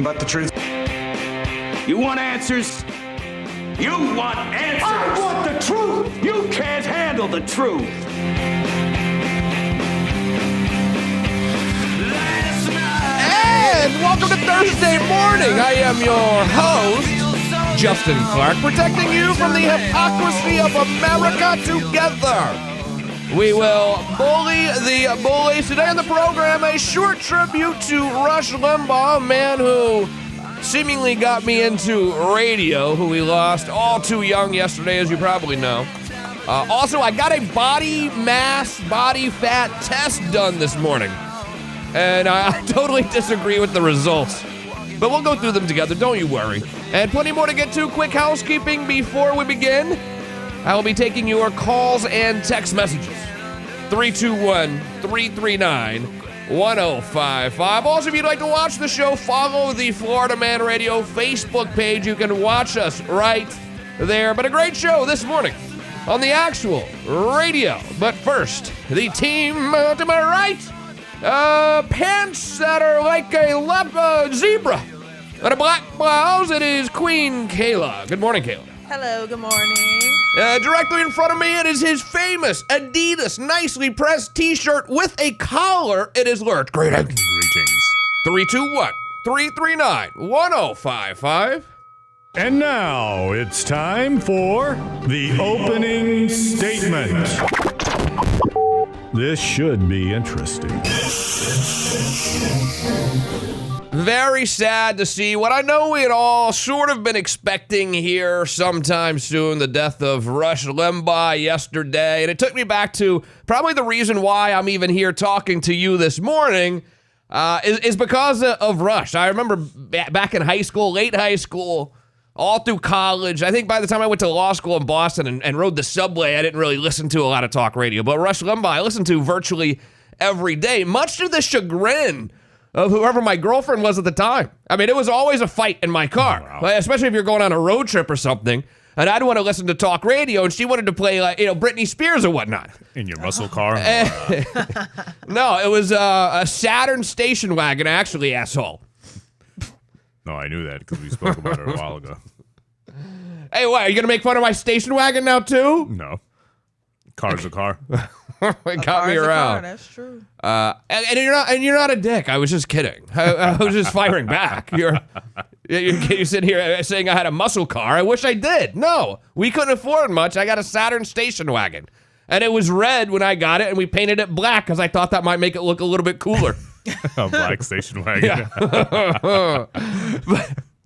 but the truth. You want answers? You want answers? I want the truth! You can't handle the truth! And welcome to Thursday morning. I am your host, Justin Clark, protecting you from the hypocrisy of America together. We will bully the bullies. Today on the program, a short tribute to Rush Limbaugh, a man who seemingly got me into radio, who we lost all too young yesterday, as you probably know. Also, I got a body mass, body fat test done this morning, and I totally disagree with the results. But we'll go through them together, don't you worry. And plenty more to get to. Quick housekeeping before we begin. I will be taking your calls and text messages. 321-339-1055. Also, if you'd like to watch the show, follow the Florida Man Radio Facebook page. You can watch us right there. But a great show this morning on the actual radio. But first, the team to my right. Pants that are like a zebra and a black blouse. It is Queen Kayla. Good morning, Kayla. Hello, good morning. Directly in front of me, it is his famous Adidas nicely pressed t-shirt with a collar. It is Lurch. Greetings. 321-339-1055. And now it's time for the opening statement. This should be interesting. Very sad to see what I know we had all sort of been expecting here sometime soon, the death of Rush Limbaugh yesterday. And it took me back to probably the reason why I'm even here talking to you this morning is because of Rush. I remember back in high school, late high school, all through college. I think by the time I went to law school in Boston and rode the subway, I didn't really listen to a lot of talk radio. But Rush Limbaugh, I listened to virtually every day, much to the chagrin of whoever my girlfriend was at the time. I mean, it was always a fight in my car, especially if you're going on a road trip or something. And I'd want to listen to talk radio, and she wanted to play, Britney Spears or whatnot. In your muscle car? No, it was a Saturn station wagon, actually, asshole. No, I knew that because we spoke about it a while ago. Hey, what, are you going to make fun of my station wagon now, too? No. Car's a car. It got me around. That's true. And you're not a dick. I was just kidding. I was just firing back. You're sitting here saying I had a muscle car. I wish I did. No, we couldn't afford much. I got a Saturn station wagon, and it was red when I got it, and we painted it black because I thought that might make it look a little bit cooler. A black station wagon. Yeah.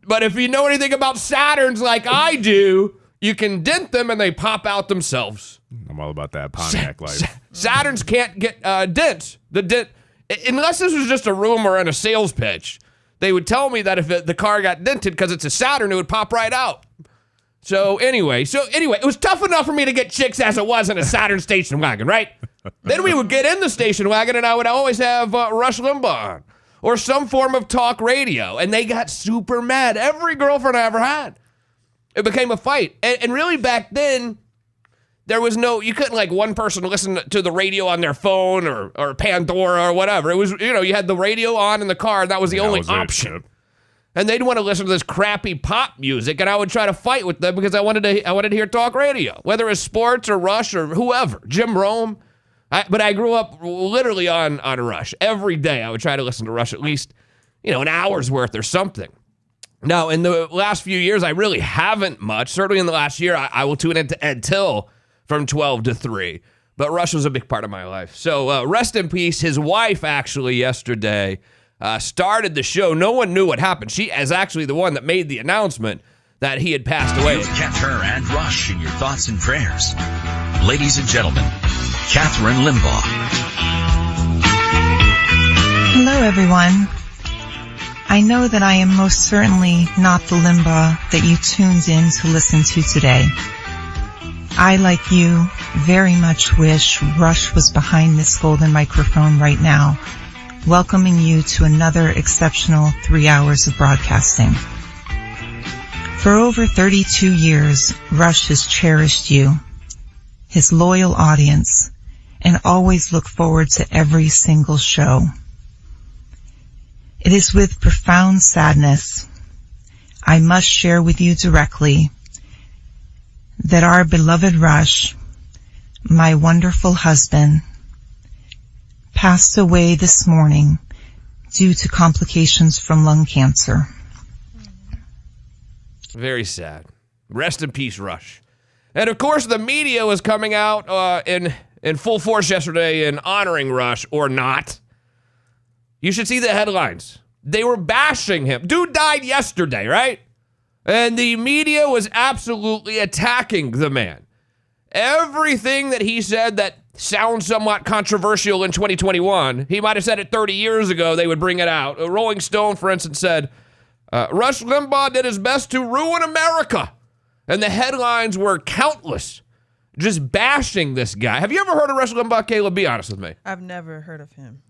But if you know anything about Saturns like I do, you can dent them and they pop out themselves. I'm all about that Pontiac life. Saturns can't get dents. Unless this was just a rumor and a sales pitch, they would tell me that if the car got dented because it's a Saturn, it would pop right out. So anyway, it was tough enough for me to get chicks as it was in a Saturn station wagon, right? Then we would get in the station wagon and I would always have Rush Limbaugh on or some form of talk radio. And they got super mad. Every girlfriend I ever had. It became a fight. And really back then, there was you couldn't like one person listen to the radio on their phone or Pandora or whatever. It was, you had the radio on in the car and that was the only option. And they'd want to listen to this crappy pop music and I would try to fight with them because I wanted to hear talk radio, whether it was sports or Rush or whoever, Jim Rome. But I grew up literally on Rush. Every day I would try to listen to Rush at least, an hour's worth or something. Now, in the last few years, I really haven't much. Certainly in the last year, I will tune into Ed Till from 12 to 3. But Rush was a big part of my life. So rest in peace. His wife, actually, yesterday started the show. No one knew what happened. She is actually the one that made the announcement that he had passed away. You've kept her and Rush in your thoughts and prayers. Ladies and gentlemen, Catherine Limbaugh. Hello, everyone. I know that I am most certainly not the Limbaugh that you tuned in to listen to today. I, like you, very much wish Rush was behind this golden microphone right now, welcoming you to another exceptional 3 hours of broadcasting. For over 32 years, Rush has cherished you, his loyal audience, and always look forward to every single show. It is with profound sadness I must share with you directly that our beloved Rush, my wonderful husband, passed away this morning due to complications from lung cancer. Very sad. Rest in peace, Rush. And of course, the media was coming out in full force yesterday in honoring Rush, or not. You should see the headlines. They were bashing him. Dude died yesterday, right? And the media was absolutely attacking the man. Everything that he said that sounds somewhat controversial in 2021, he might have said it 30 years ago, they would bring it out. A Rolling Stone, for instance, said, Rush Limbaugh did his best to ruin America. And the headlines were countless, just bashing this guy. Have you ever heard of Rush Limbaugh, Kayla? Be honest with me. I've never heard of him.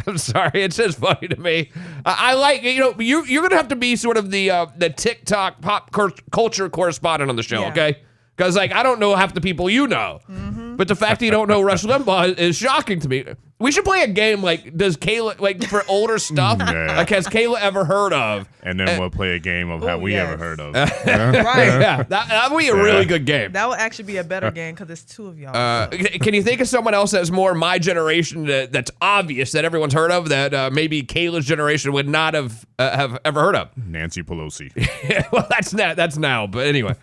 I'm sorry, it's just funny to me. I like, you're going to have to be sort of the TikTok pop culture correspondent on the show, okay? Because, I don't know half the people you know. Mm-hmm. But the fact that you don't know Rush Limbaugh is shocking to me. We should play a game does Kayla, for older stuff, has Kayla ever heard of? And then we'll play a game of have we ever heard of. Right. Yeah, that would be a really good game. That would actually be a better game because it's two of y'all. Can you think of someone else that's more my generation that's obvious that everyone's heard of that maybe Kayla's generation would not have ever heard of? Nancy Pelosi. Yeah, well, that's now. But anyway,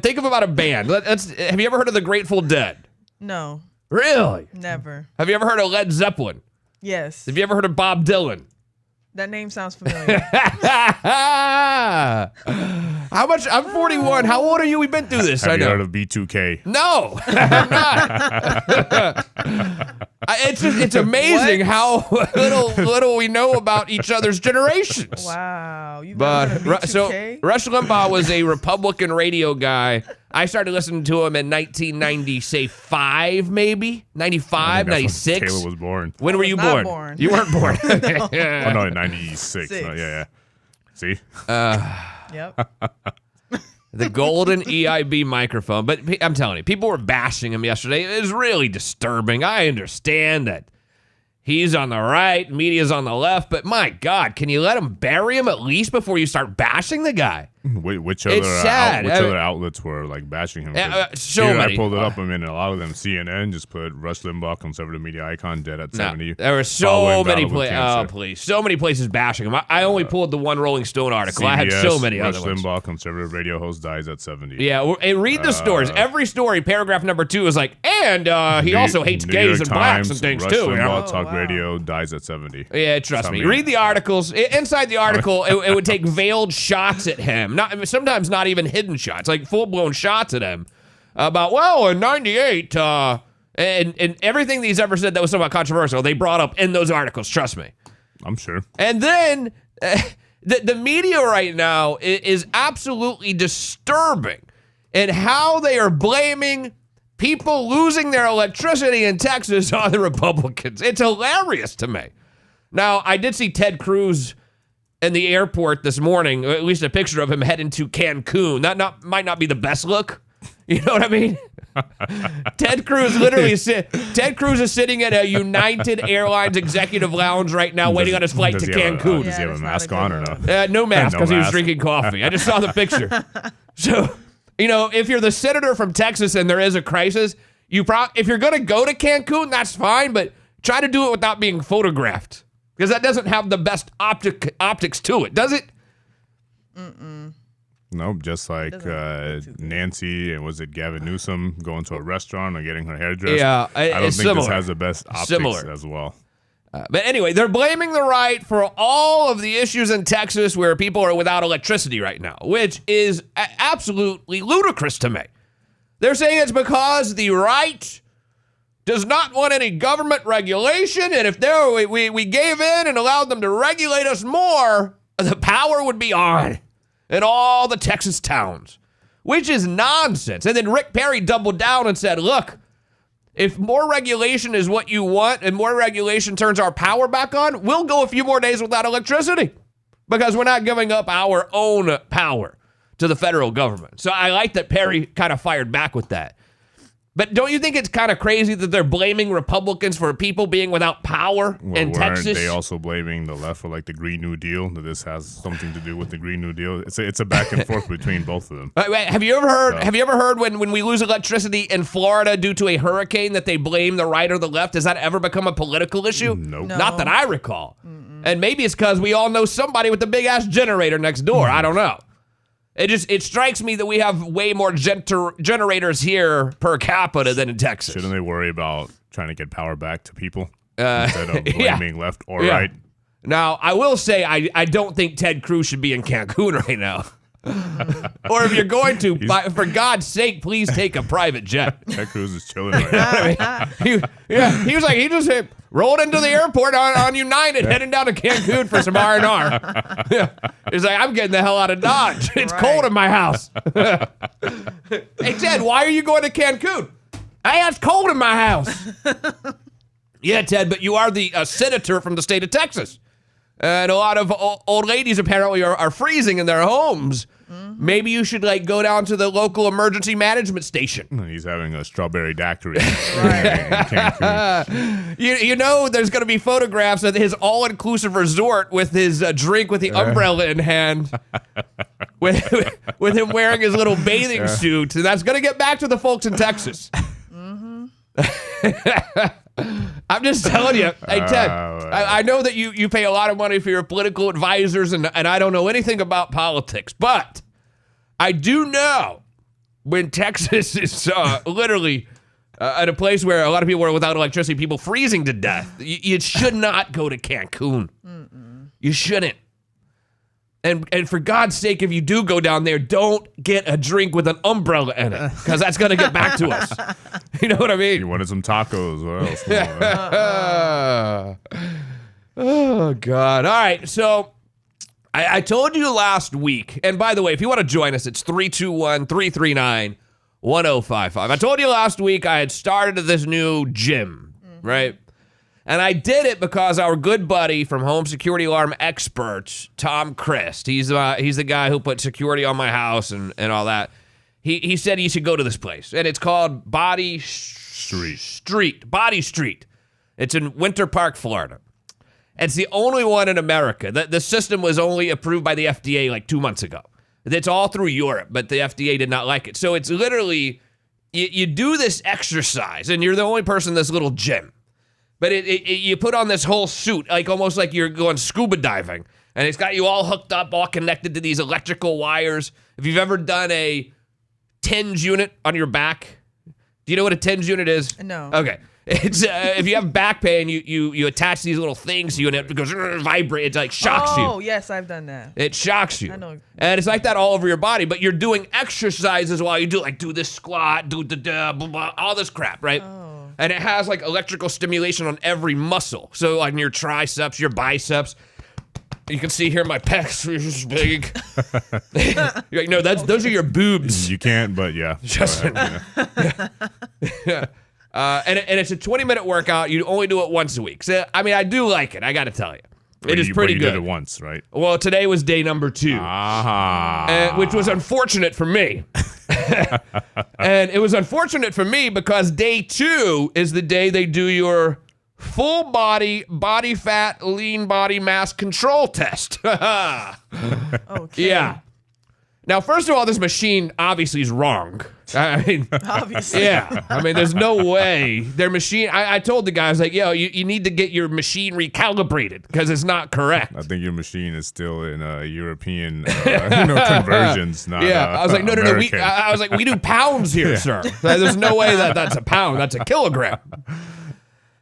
think of about a band. Have you ever heard of the Grateful Dead? No. Really? Never. Have you ever heard of Led Zeppelin? Yes. Have you ever heard of Bob Dylan? That name sounds familiar. How much? I'm 41. How old are you? We've been through this. Have I you know. heard of B2K? No, I'm not. It's amazing how little we know about each other's generations. Wow. You've But never heard of B2K? Rush Limbaugh was a Republican radio guy. I started listening to him in 1995, maybe 95, 96. Kayla was born. When were you not born? born. You weren't born. Oh no, in 96. Six. Yeah. See? Yep. The golden EIB microphone. But I'm telling you, people were bashing him yesterday. It was really disturbing. I understand that he's on the right, media's on the left, but my God, can you let him bury him at least before you start bashing the guy? Which It's sad. other outlets were bashing him? So Here, many. I pulled it up. I mean, a lot of them. CNN just put Rush Limbaugh, conservative media icon, dead at 70. There were so following many battle with cancer. please, so many places bashing him. I only pulled the one Rolling Stone article. I had so many Rush other ones. Limbaugh, conservative radio host, dies at 70. Yeah, and read the stories. Every story, paragraph number 2 is and he also hates New gays York and blacks Times, and things Rush too. Limbaugh, Oh, talk wow. radio, dies at 70. Yeah, trust me. Read the articles. Inside the article, it would take veiled shots at him. Sometimes not even hidden shots, like full-blown shots at him. About, in 98, and everything that he's ever said that was somewhat controversial, they brought up in those articles, trust me. I'm sure. And then the media right now is absolutely disturbing in how they are blaming people losing their electricity in Texas on the Republicans. It's hilarious to me. Now, I did see Ted Cruz in the airport this morning, or at least a picture of him heading to Cancun. That might not be the best look. You know what I mean? Ted Cruz Ted Cruz is sitting at a United Airlines executive lounge right now, waiting on his flight to Cancun. Does he have a that's mask not a on or good no? No mask, No because he was mask. drinking coffee. I just saw the picture. So, if you're the senator from Texas and there is a crisis, if you're going to go to Cancun, that's fine, but try to do it without being photographed, because that doesn't have the best optics to it, does it? Nope, just like Nancy and was it Gavin Newsom going to a restaurant and getting her hair dressed? Yeah, I don't it's think similar. this has the best optics Similar. as well. But anyway, they're blaming the right for all of the issues in Texas where people are without electricity right now, which is absolutely ludicrous to me. They're saying it's because the right does not want any government regulation, and if we gave in and allowed them to regulate us more, the power would be on in all the Texas towns, which is nonsense. And then Rick Perry doubled down and said, look, if more regulation is what you want and more regulation turns our power back on, we'll go a few more days without electricity because we're not giving up our own power to the federal government. So I like that Perry kind of fired back with that. But don't you think it's kind of crazy that they're blaming Republicans for people being without power in Texas? Weren't they also blaming the left for like the Green New Deal? That this has something to do with the Green New Deal? It's a back and forth between both of them. Have you ever heard? Have you ever heard when we lose electricity in Florida due to a hurricane that they blame the right or the left? Has that ever become a political issue? Nope. No. Not that I recall. And maybe it's because we all know somebody with a big ass generator next door. I don't know. It strikes me that we have way more generators here per capita than in Texas. Shouldn't they worry about trying to get power back to people instead of blaming left or right? Now, I will say I don't think Ted Cruz should be in Cancun right now. Or if you're going to, for God's sake, please take a private jet. Ted Cruz is chilling right now. He was like, he just rolled into the airport on United, heading down to Cancun for some R&R. He's like, I'm getting the hell out of Dodge. It's cold in my house. Hey, Ted, why are you going to Cancun? Hey, it's cold in my house. Yeah, Ted, but you are the senator from the state of Texas. And a lot of old ladies apparently are freezing in their homes. Maybe you should go down to the local emergency management station. He's having a strawberry daiquiri. You know, there's going to be photographs of his all-inclusive resort with his drink with the umbrella in hand, with him wearing his little bathing suit, and that's going to get back to the folks in Texas. I'm just telling you. Hey, Ted, I know that you pay a lot of money for your political advisors, and I don't know anything about politics, but I do know when Texas is literally at a place where a lot of people are without electricity, people freezing to death, you should not go to Cancun. You shouldn't. And for God's sake, if you do go down there, don't get a drink with an umbrella in it, because that's going to get back to us. You know what I mean? You wanted some tacos. What else? Oh, God. All right, so I told you last week, and by the way, if you want to join us, it's 321-339-1055. I told you last week I had started this new gym, right? And I did it because our good buddy from Home Security Alarm Experts, Tom Christ, he's the guy who put security on my house and all that. He said you should go to this place, and it's called Body Street. Body Street. It's in Winter Park, Florida. It's the only one in America. The system was only approved by the FDA 2 months ago. It's all through Europe, but the FDA did not like it. So it's literally, you do this exercise, and you're the only person in this little gym. But you put on this whole suit, almost like you're going scuba diving. And it's got you all hooked up, all connected to these electrical wires. If you've ever done a TENS unit on your back, do you know what a TENS unit is? No. Okay. It's if you have back pain, you attach these little things to you, and it goes vibrate. It shocks you. Oh, yes, I've done that. It shocks you. I know. And it's like that all over your body, but you're doing exercises while you do this squat, do the blah, blah, all this crap, right? Oh. And it has electrical stimulation on every muscle. So on your triceps, your biceps. You can see here my pecs are just big. You're like, no, those are your boobs. You can't, but yeah. Justin. Yeah. And it's a 20-minute workout. You only do it once a week. So, I mean, I do like it. I got to tell you. It is pretty good. You did it once, right? Well, today was day number 2. Which was unfortunate for me. And it was unfortunate for me because day 2 is the day they do your full body fat, lean body mass control test. Okay. Yeah. Now, first of all, this machine obviously is wrong. I mean, Obviously. yeah. I mean, there's no way their machine. I told the guys yo, you need to get your machine recalibrated because it's not correct. I think your machine is still in European conversions. Not, I was like, no. I was like, we do pounds here, sir. There's no way that's a pound. That's a kilogram.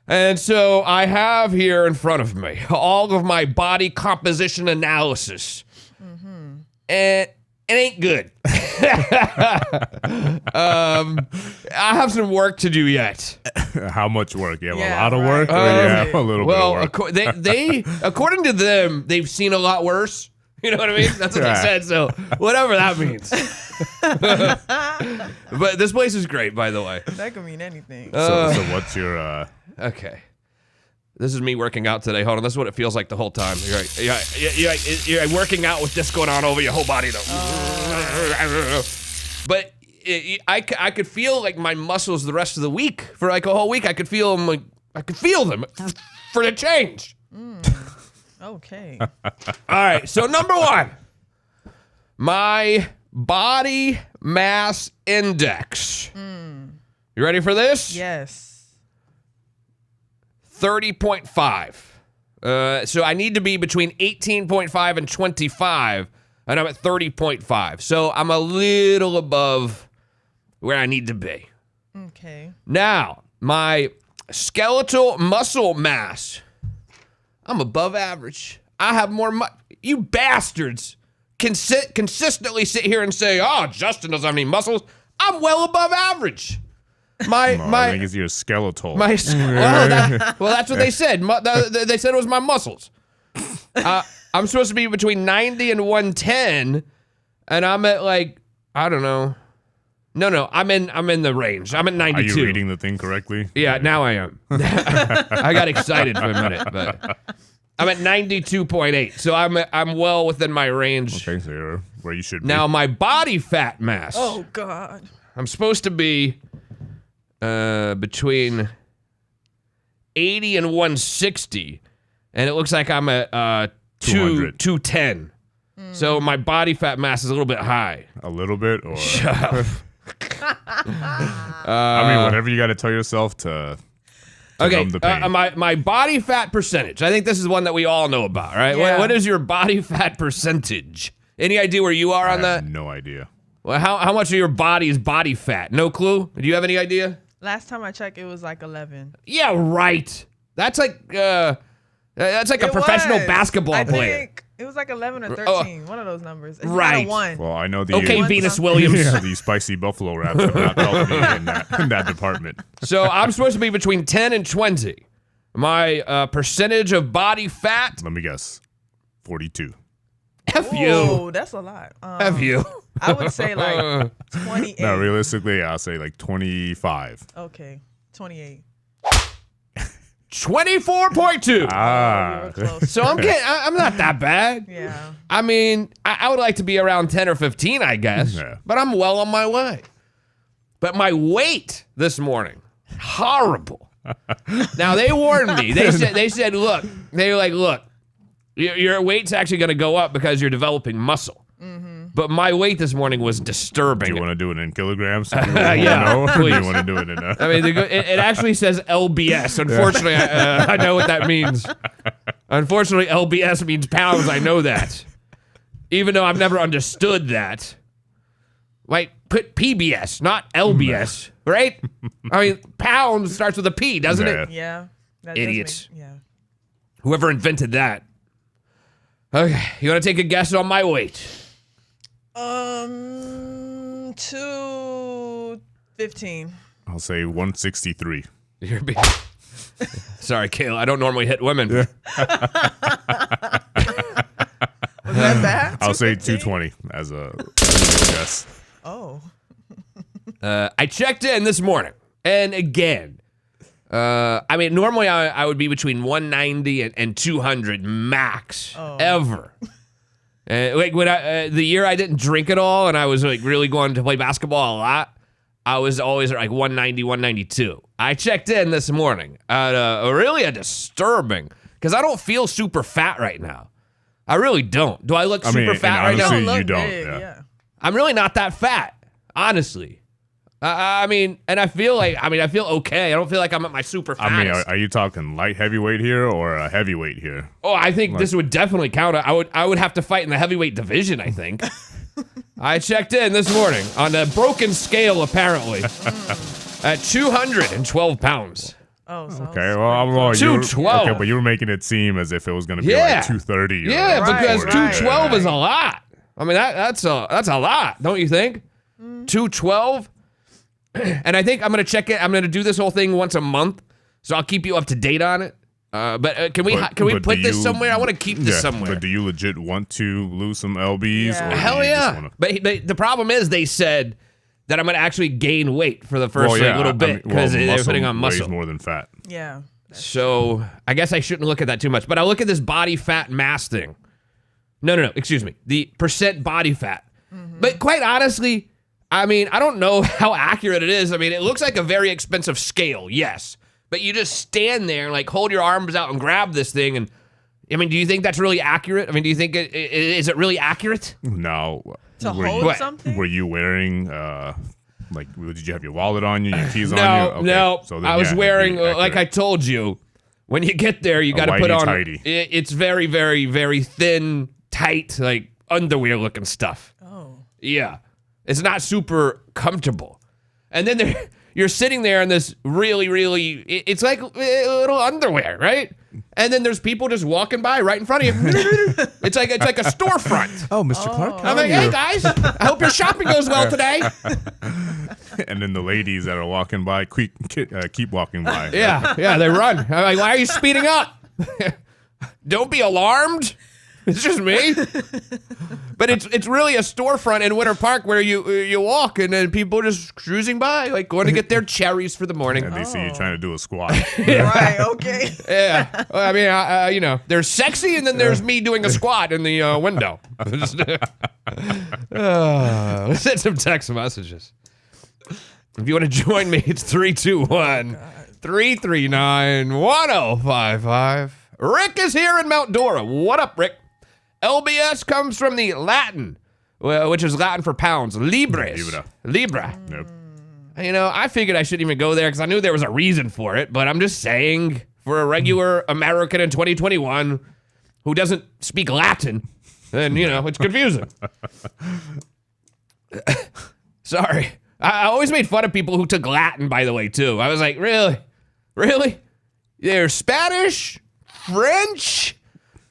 And so I have here in front of me all of my body composition analysis. And it ain't good. I have some work to do yet. How much work? You have a Yeah, lot of right. work, or you have a little bit of work? They according to them, they've seen a lot worse. You know what I mean? That's what they said. So whatever that means. But this place is great, by the way. That could mean anything. So what's your? Okay. This is me working out today. Hold on. This is what it feels like the whole time. You're working out with this going on over your whole body, though. But I could feel like my muscles the rest of the week. For like a whole week, I could feel them. Like I could feel them for the change. Okay. All right. So number 1, my body mass index. You ready for this? Yes. 30.5. So I need to be between 18.5 and 25, and I'm at 30.5. So I'm a little above where I need to be. Okay. Now, my skeletal muscle mass, I'm above average. I have more you bastards consistently sit here and say, oh, Justin doesn't have any muscles. I'm well above average. I think it's your skeletal. Well, that's what they said. They said it was my muscles. I'm supposed to be between 90 and 110, and I'm at like, I don't know. No, I'm in the range. I'm at 92. Are you reading the thing correctly? Yeah, now I am. I got excited for a minute, but I'm at 92.8, so I'm well within my range. Okay, so you're where you should be. Now my body fat mass. Oh God. I'm supposed to be between 80 and 160, and it looks like I'm at 210. So my body fat mass is a little bit high. A little bit, or I mean, whatever you got to tell yourself to okay, numb the pain. my body fat percentage. I think this is one that we all know about, right? Yeah. What is your body fat percentage? Any idea where you are on I that? have no idea. Well, how much of your body is body fat? No clue? Do you have any idea? Last time I checked, it was like 11. Yeah, right. That's like a professional basketball I player. think it was like 11 or 13. One of those numbers. It's Right. Not a 1. Well, I know the Okay, One Venus time. Williams. yeah, the spicy buffalo wraps have not helped me in that department. So I'm supposed to be between 10 and 20. My percentage of body fat. Let me guess, 42. F you. Whoa, that's a lot. F you. I would say like 28. No, realistically, I'll say like 25. Okay, 28. 24.2. Ah, We were close. So I'm not that bad. Yeah. I mean, I would like to be around 10 or 15, I guess. Yeah. But I'm well on my way. But my weight this morning, horrible. Now they warned me. They said, look, they were like, look, your weight's actually going to go up because you're developing muscle. But my weight this morning was disturbing. do you want to do it in kilograms? So Yeah, know? Or do please. you want to do it in I mean, it actually says LBS. Unfortunately, I know what that means. Unfortunately, LBS means pounds. I know that. Even though I've never understood that. Like, put PBS, not LBS, right? I mean, pounds starts with a P, doesn't it? Yeah. That does Idiots. yeah. Whoever invented that. Okay, you want to take a guess on my weight? 215. I'll say 163. You're being... Sorry, Kayla. I don't normally hit women. Was that bad? I'll say 215? 220 as a guess. Oh. I checked in this morning, and again, I mean, normally I would be between 190 and 200 max ever. Like when the year I didn't drink at all, and I was like really going to play basketball a lot, I was always at like 190, 192. I checked in this morning at really disturbing, because I don't feel super fat right now. I really don't. Do I look super fat right now? honestly, you Look don't. big, Yeah. I'm really not that fat, honestly. I mean, and I feel okay. I don't feel like I'm at my super I mean, fattest. are you talking light heavyweight here or a heavyweight here? Oh, I think this would definitely count. I would have to fight in the heavyweight division, I think. I checked in this morning on a broken scale, apparently, at 212 pounds. Oh, so Okay, well, 212. Okay, but you were making it seem as if it was going to be Yeah. like 230. Yeah, Right, because right, 212 is a right. lot. I mean, that's a lot, don't you think? 212? And I think I'm going to check it. I'm going to do this whole thing once a month, so I'll keep you up to date on it. But can we But put do this you- somewhere? I want to keep this somewhere. But do you legit want to lose some LBs? Yeah. Or do Hell you just yeah. wanna- But the problem is they said that I'm going to actually gain weight for the first little bit because they're putting on muscle. weighs more than fat. yeah. So I guess I shouldn't look at that too much. But I look at this body fat mass thing. No. Excuse me. The percent body fat. But quite honestly, I mean, I don't know how accurate it is. I mean, it looks like a very expensive scale, yes. But you just stand there and like hold your arms out and grab this thing. And I mean, do you think that's really accurate? I mean, do you think is it really accurate? No. To Were hold you, something? were you wearing, did you have your wallet on you, your keys on you? No, Okay. no. So then, I was it'd be wearing, like I accurate. told you, when you get there, you got to put on. whitey-tighty. It's very, very, very thin, tight, like underwear looking stuff. Oh. Yeah, it's not super comfortable. And then you're sitting there in this really, really. It's like little underwear, right? And then there's people just walking by right in front of you. It's like a storefront. Oh, Mr. Clark. I'm like, hey guys, I hope your shopping goes well today. And then the ladies that are walking by keep walking by. Yeah, they run. I'm like, why are you speeding up? Don't be alarmed. It's just me. But it's really a storefront in Winter Park where you walk and then people just cruising by, like going to get their cherries for the morning. And they see you trying to do a squat. Right, okay. Yeah. Well, I mean, there's sexy and then there's me doing a squat in the window. Let's send some text messages. If you want to join me, it's 321-339-1055. Rick is here in Mount Dora. What up, Rick? LBS comes from the Latin, which is Latin for pounds. Libres. Libra. Yep. You know, I figured I shouldn't even go there because I knew there was a reason for it, but I'm just saying, for a regular American in 2021 who doesn't speak Latin, then, you know, it's confusing. Sorry. I always made fun of people who took Latin, by the way, too. I was like, really? Really? They're Spanish? French?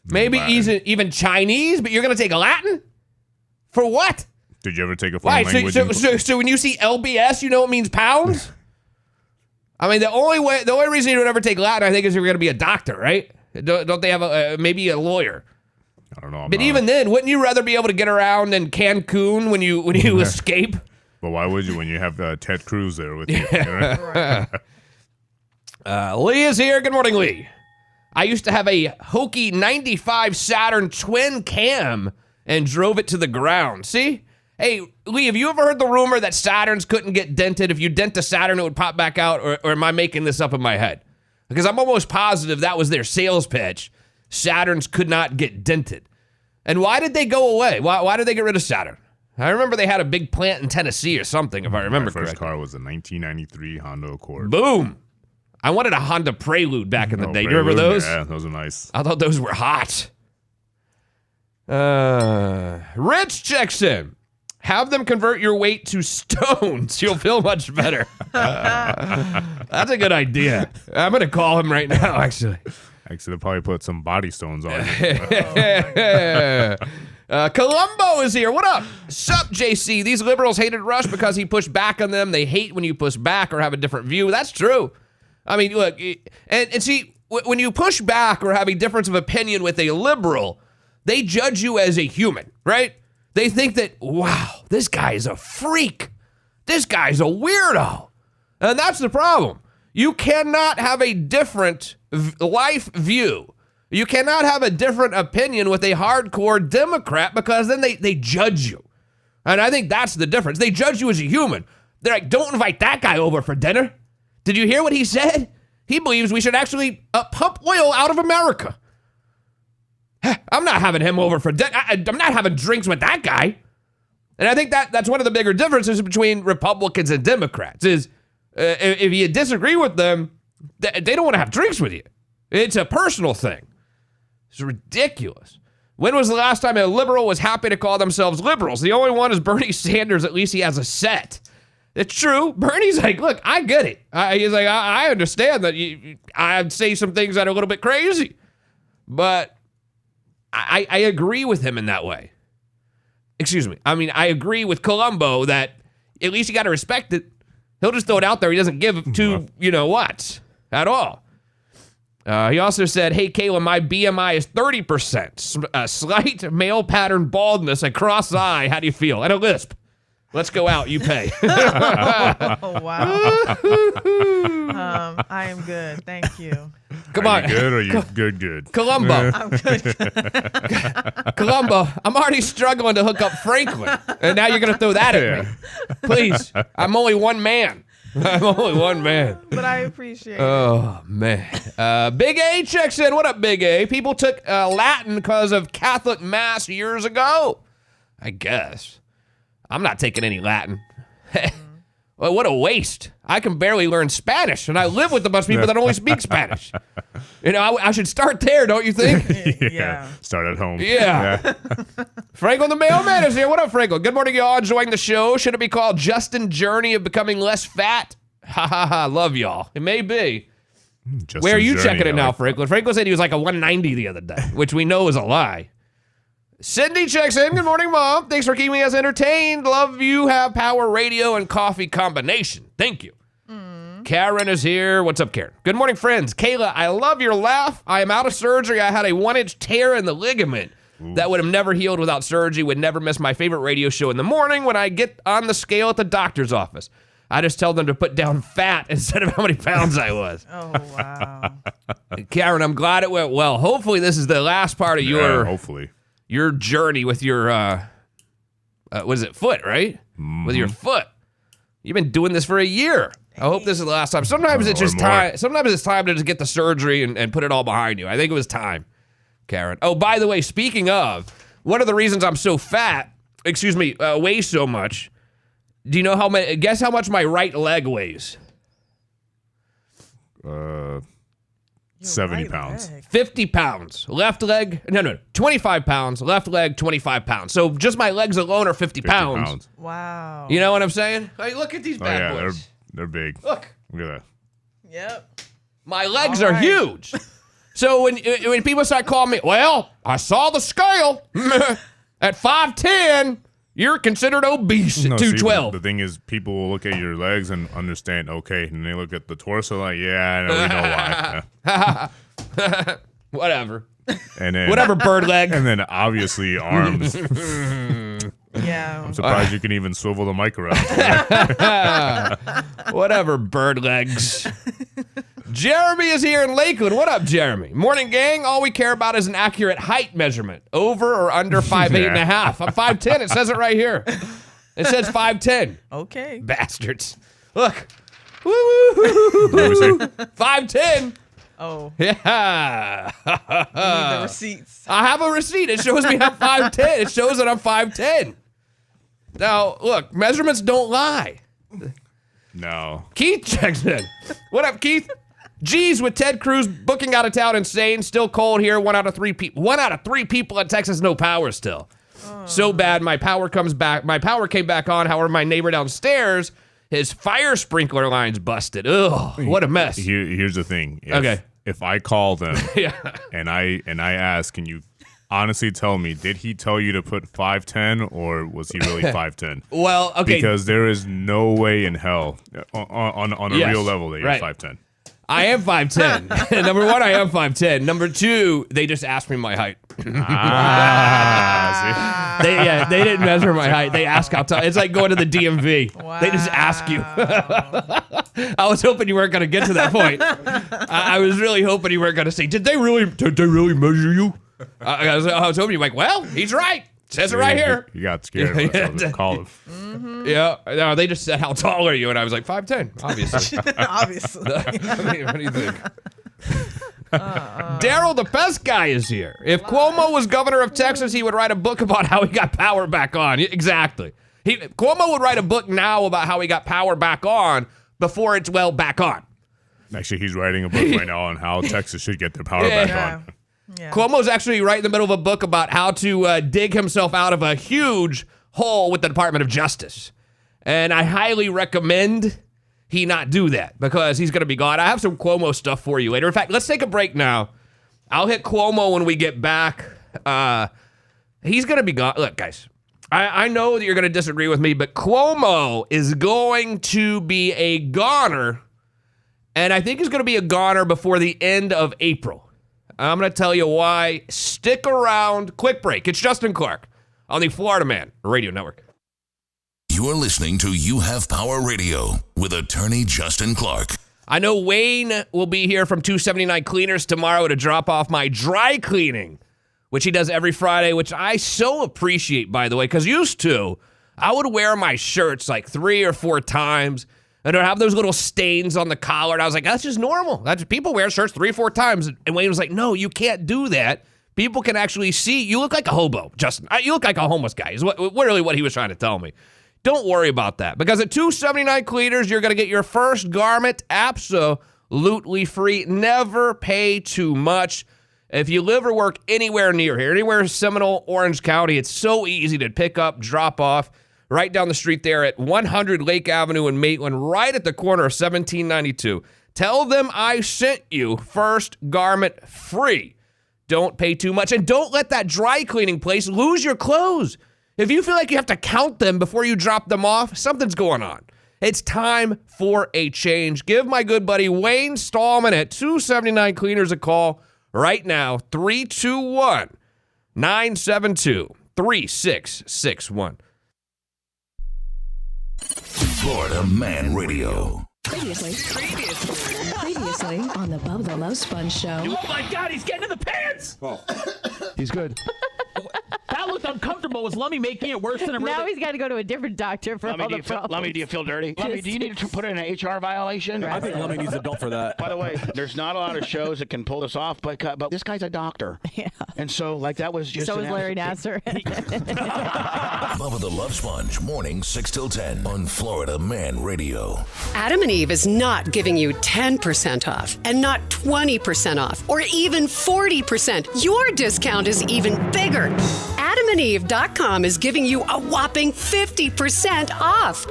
Maybe even Chinese, but you're going to take Latin? For what? Did you ever take a foreign Why? language? So when you see LBS, you know it means pounds? I mean, the only reason you would ever take Latin, I think, is you're going to be a doctor, right? Don't they have maybe a lawyer? I don't know. But even then, wouldn't you rather be able to get around in Cancun when you escape? But why would you when you have Ted Cruz there with you? You know? Lee is here. Good morning, Lee. I used to have a hokey 95 Saturn twin cam and drove it to the ground. See? Hey, Lee, have you ever heard the rumor that Saturns couldn't get dented? If you dent a Saturn, it would pop back out, or am I making this up in my head? Because I'm almost positive that was their sales pitch. Saturns could not get dented. And why did they go away? Why did they get rid of Saturn? I remember they had a big plant in Tennessee or something, if I remember My first correctly. car was a 1993 Honda Accord. Boom. I wanted a Honda Prelude back in the day. Do you remember Prelude? those? Yeah, those are nice. I thought those were hot. Rich checks in. Have them convert your weight to stones. You'll feel much better. That's a good idea. I'm going to call him right now, actually. Actually, they'll probably put some body stones on you. Columbo is here. What up? Sup, JC? These liberals hated Rush because he pushed back on them. They hate when you push back or have a different view. That's true. I mean, look, and see, when you push back or have a difference of opinion with a liberal, they judge you as a human, right? They think that, wow, this guy is a freak. This guy's a weirdo. And that's the problem. You cannot have a different life view. You cannot have a different opinion with a hardcore Democrat because then they judge you. And I think that's the difference. They judge you as a human. They're like, don't invite that guy over for dinner. Did you hear what he said? He believes we should actually pump oil out of America. I'm not having him over for dinner. I'm not having drinks with that guy. And I think that's one of the bigger differences between Republicans and Democrats is if you disagree with them, they don't want to have drinks with you. It's a personal thing. It's ridiculous. When was the last time a liberal was happy to call themselves liberals? The only one is Bernie Sanders. At least he has a set. It's true. Bernie's like, look, I get it. He's like, I understand that I'd say some things that are a little bit crazy. But I agree with him in that way. Excuse me. I mean, I agree with Columbo that at least you got to respect it. He'll just throw it out there. He doesn't give two, what, at all. He also said, hey, Kayla, my BMI is 30%. Slight male pattern baldness, a cross eye. How do you feel? And a lisp. Let's go out. You pay. Oh, wow. I am good. Thank you. Come Are on. you good or you good? Columbo. I'm good. Columbo, I'm already struggling to hook up Franklin. And now you're going to throw that at me. Please. I'm only one man. I'm only one man. But I appreciate it. Oh, man. Big A checks in. What up, Big A? People took Latin because of Catholic Mass years ago. I guess. I'm not taking any Latin. Well, what a waste. I can barely learn Spanish, and I live with a bunch of people that only speak Spanish. You know, I should start there, don't you think? Yeah. Start at home. Yeah. Franklin the mailman is here. What up, Franklin? Good morning, y'all. Enjoying the show. Should it be called Justin Journey of Becoming Less Fat? Ha ha ha. Love y'all. It may be. Justin's Where are you journey, checking it I now, like- Franklin? Franklin said he was like a 190 the other day, which we know is a lie. Cindy checks in. Good morning, Mom. Thanks for keeping us entertained. Love you have power radio and coffee combination. Thank you. Karen is here. What's up, Karen? Good morning, friends. Kayla, I love your laugh. I am out of surgery. I had a 1-inch tear in the ligament that would have never healed without surgery. Would never miss my favorite radio show in the morning when I get on the scale at the doctor's office. I just tell them to put down fat instead of how many pounds I was. Oh, wow. Karen, I'm glad it went well. Hopefully this is the last part of Yeah, hopefully. your journey with your, what is it, foot, right? With your foot. You've been doing this for a year. I hope this is the last time. Sometimes it's Or just more. time. Sometimes it's time to just get the surgery and put it all behind you. I think it was time, Karen. Oh, by the way, speaking of, one of the reasons I'm so fat, weigh so much, do you know how many, guess how much my right leg weighs? 70 Right pounds. leg. 50 pounds. Left leg, no, 25 pounds. Left leg, 25 pounds. So just my legs alone are 50 pounds. Wow. You know what I'm saying? Like, look at these Oh, bad yeah, boys. they're big. Look, Look at that. Yep. my legs All are right. huge. So when people start calling me, well, I saw the scale at 5'10", you're considered obese at No, see, 212. the thing is, people will look at your legs and understand, okay, and they look at the torso like, yeah, I know, we know why. Whatever. And then, Whatever, bird leg. And then obviously arms. Yeah. I'm surprised you can even swivel the mic around. Whatever, bird legs. Jeremy is here in Lakeland. What up, Jeremy? Morning, gang. All we care about is an accurate height measurement. Over or under 5'8" and a half. I'm 5'10". It says it right here. It says 5'10". Okay. Bastards. Look. Woo. What do we say? 5'10". Oh, Yeah. need the receipts. I have a receipt. It shows me I'm 5'10". It shows that I'm 5'10". Now, look, measurements don't lie. No. Keith checks in. What up, Keith? Geez, with Ted Cruz booking out of town insane, still cold here. 1 out of 3 people. 1 out of 3 people in Texas, no power still. So bad, my power comes back. My power came back on. However, my neighbor downstairs, his fire sprinkler line's busted. Ugh, what a mess. Here's the thing. Okay. If I call them Yeah. and I ask, can you honestly tell me, did he tell you to put 5'10" or was he really 5'10"? Well, okay. Because there is no way in hell on a Yes, real level that you're right. 5'10". I am 5'10". Number 1, I am 5'10". Number 2, they just asked me my height. Ah, They didn't measure my height. They ask how tall. It's like going to the DMV. Wow. They just ask you. I was hoping you weren't going to get to that point. I was really hoping you weren't going to say, did they really measure you? I was hoping you're like, well, he's right. Says it right here. You got scared. Yeah. So just call him. Yeah. No, they just said, how tall are you? And I was like, 5'10", obviously. Obviously. I mean, what do you think? Daryl the Pest Guy is here. If Cuomo was governor of Texas, he would write a book about how he got power back on. Exactly. Cuomo would write a book now about how he got power back on before it's, well, back on. Actually, he's writing a book right now on how Texas should get their power back Yeah. on. Yeah. Cuomo's actually right in the middle of a book about how to dig himself out of a huge hole with the Department of Justice. And I highly recommend he not do that because he's going to be gone. I have some Cuomo stuff for you later. In fact, let's take a break now. I'll hit Cuomo when we get back. He's going to be gone. Look, guys, I know that you're going to disagree with me, but Cuomo is going to be a goner, and I think he's going to be a goner before the end of April. I'm going to tell you why. Stick around. Quick break. It's Justin Clark on the Florida Man Radio Network. You're listening to You Have Power Radio with attorney Justin Clark. I know Wayne will be here from 279 Cleaners tomorrow to drop off my dry cleaning, which he does every Friday, which I so appreciate, by the way, because used to, I would wear my shirts like 3 or 4 times, and I'd have those little stains on the collar, and I was like, that's just normal. People wear shirts 3 or 4 times, and Wayne was like, no, you can't do that. People can actually see. You look like a hobo, Justin. You look like a homeless guy, is really what he was trying to tell me. Don't worry about that, because at 279 Cleaners, you're going to get your first garment absolutely free. Never pay too much. If you live or work anywhere near here, anywhere in Seminole, Orange County, it's so easy to pick up, drop off, right down the street there at 100 Lake Avenue in Maitland, right at the corner of 1792. Tell them I sent you. First garment free. Don't pay too much, and don't let that dry cleaning place lose your clothes. If you feel like you have to count them before you drop them off, something's going on. It's time for a change. Give my good buddy Wayne Stallman at 279 Cleaners a call right now, 321-972-3661. Florida Man Radio. Previously on the Bubba the Love Sponge Show. Oh my God, he's getting in the pants! Oh. He's good. That looked uncomfortable. Was Lummy making it worse than it really? Now he's got to go to a different doctor for all the problems. Lummy, do you feel dirty? Lummy, do you need to put in an HR violation? I think Lummy needs a adult for that. By the way, there's not a lot of shows that can pull this off, but this guy's a doctor. Yeah. And so, that was just... So is Larry Nassar. Bubba the Love Sponge, morning 6 till 10 on Florida Man Radio. Adam and Eve is not giving you 10% off and not 20% off or even 40%. Your discount is even bigger. AdamandEve.com is giving you a whopping 50% off.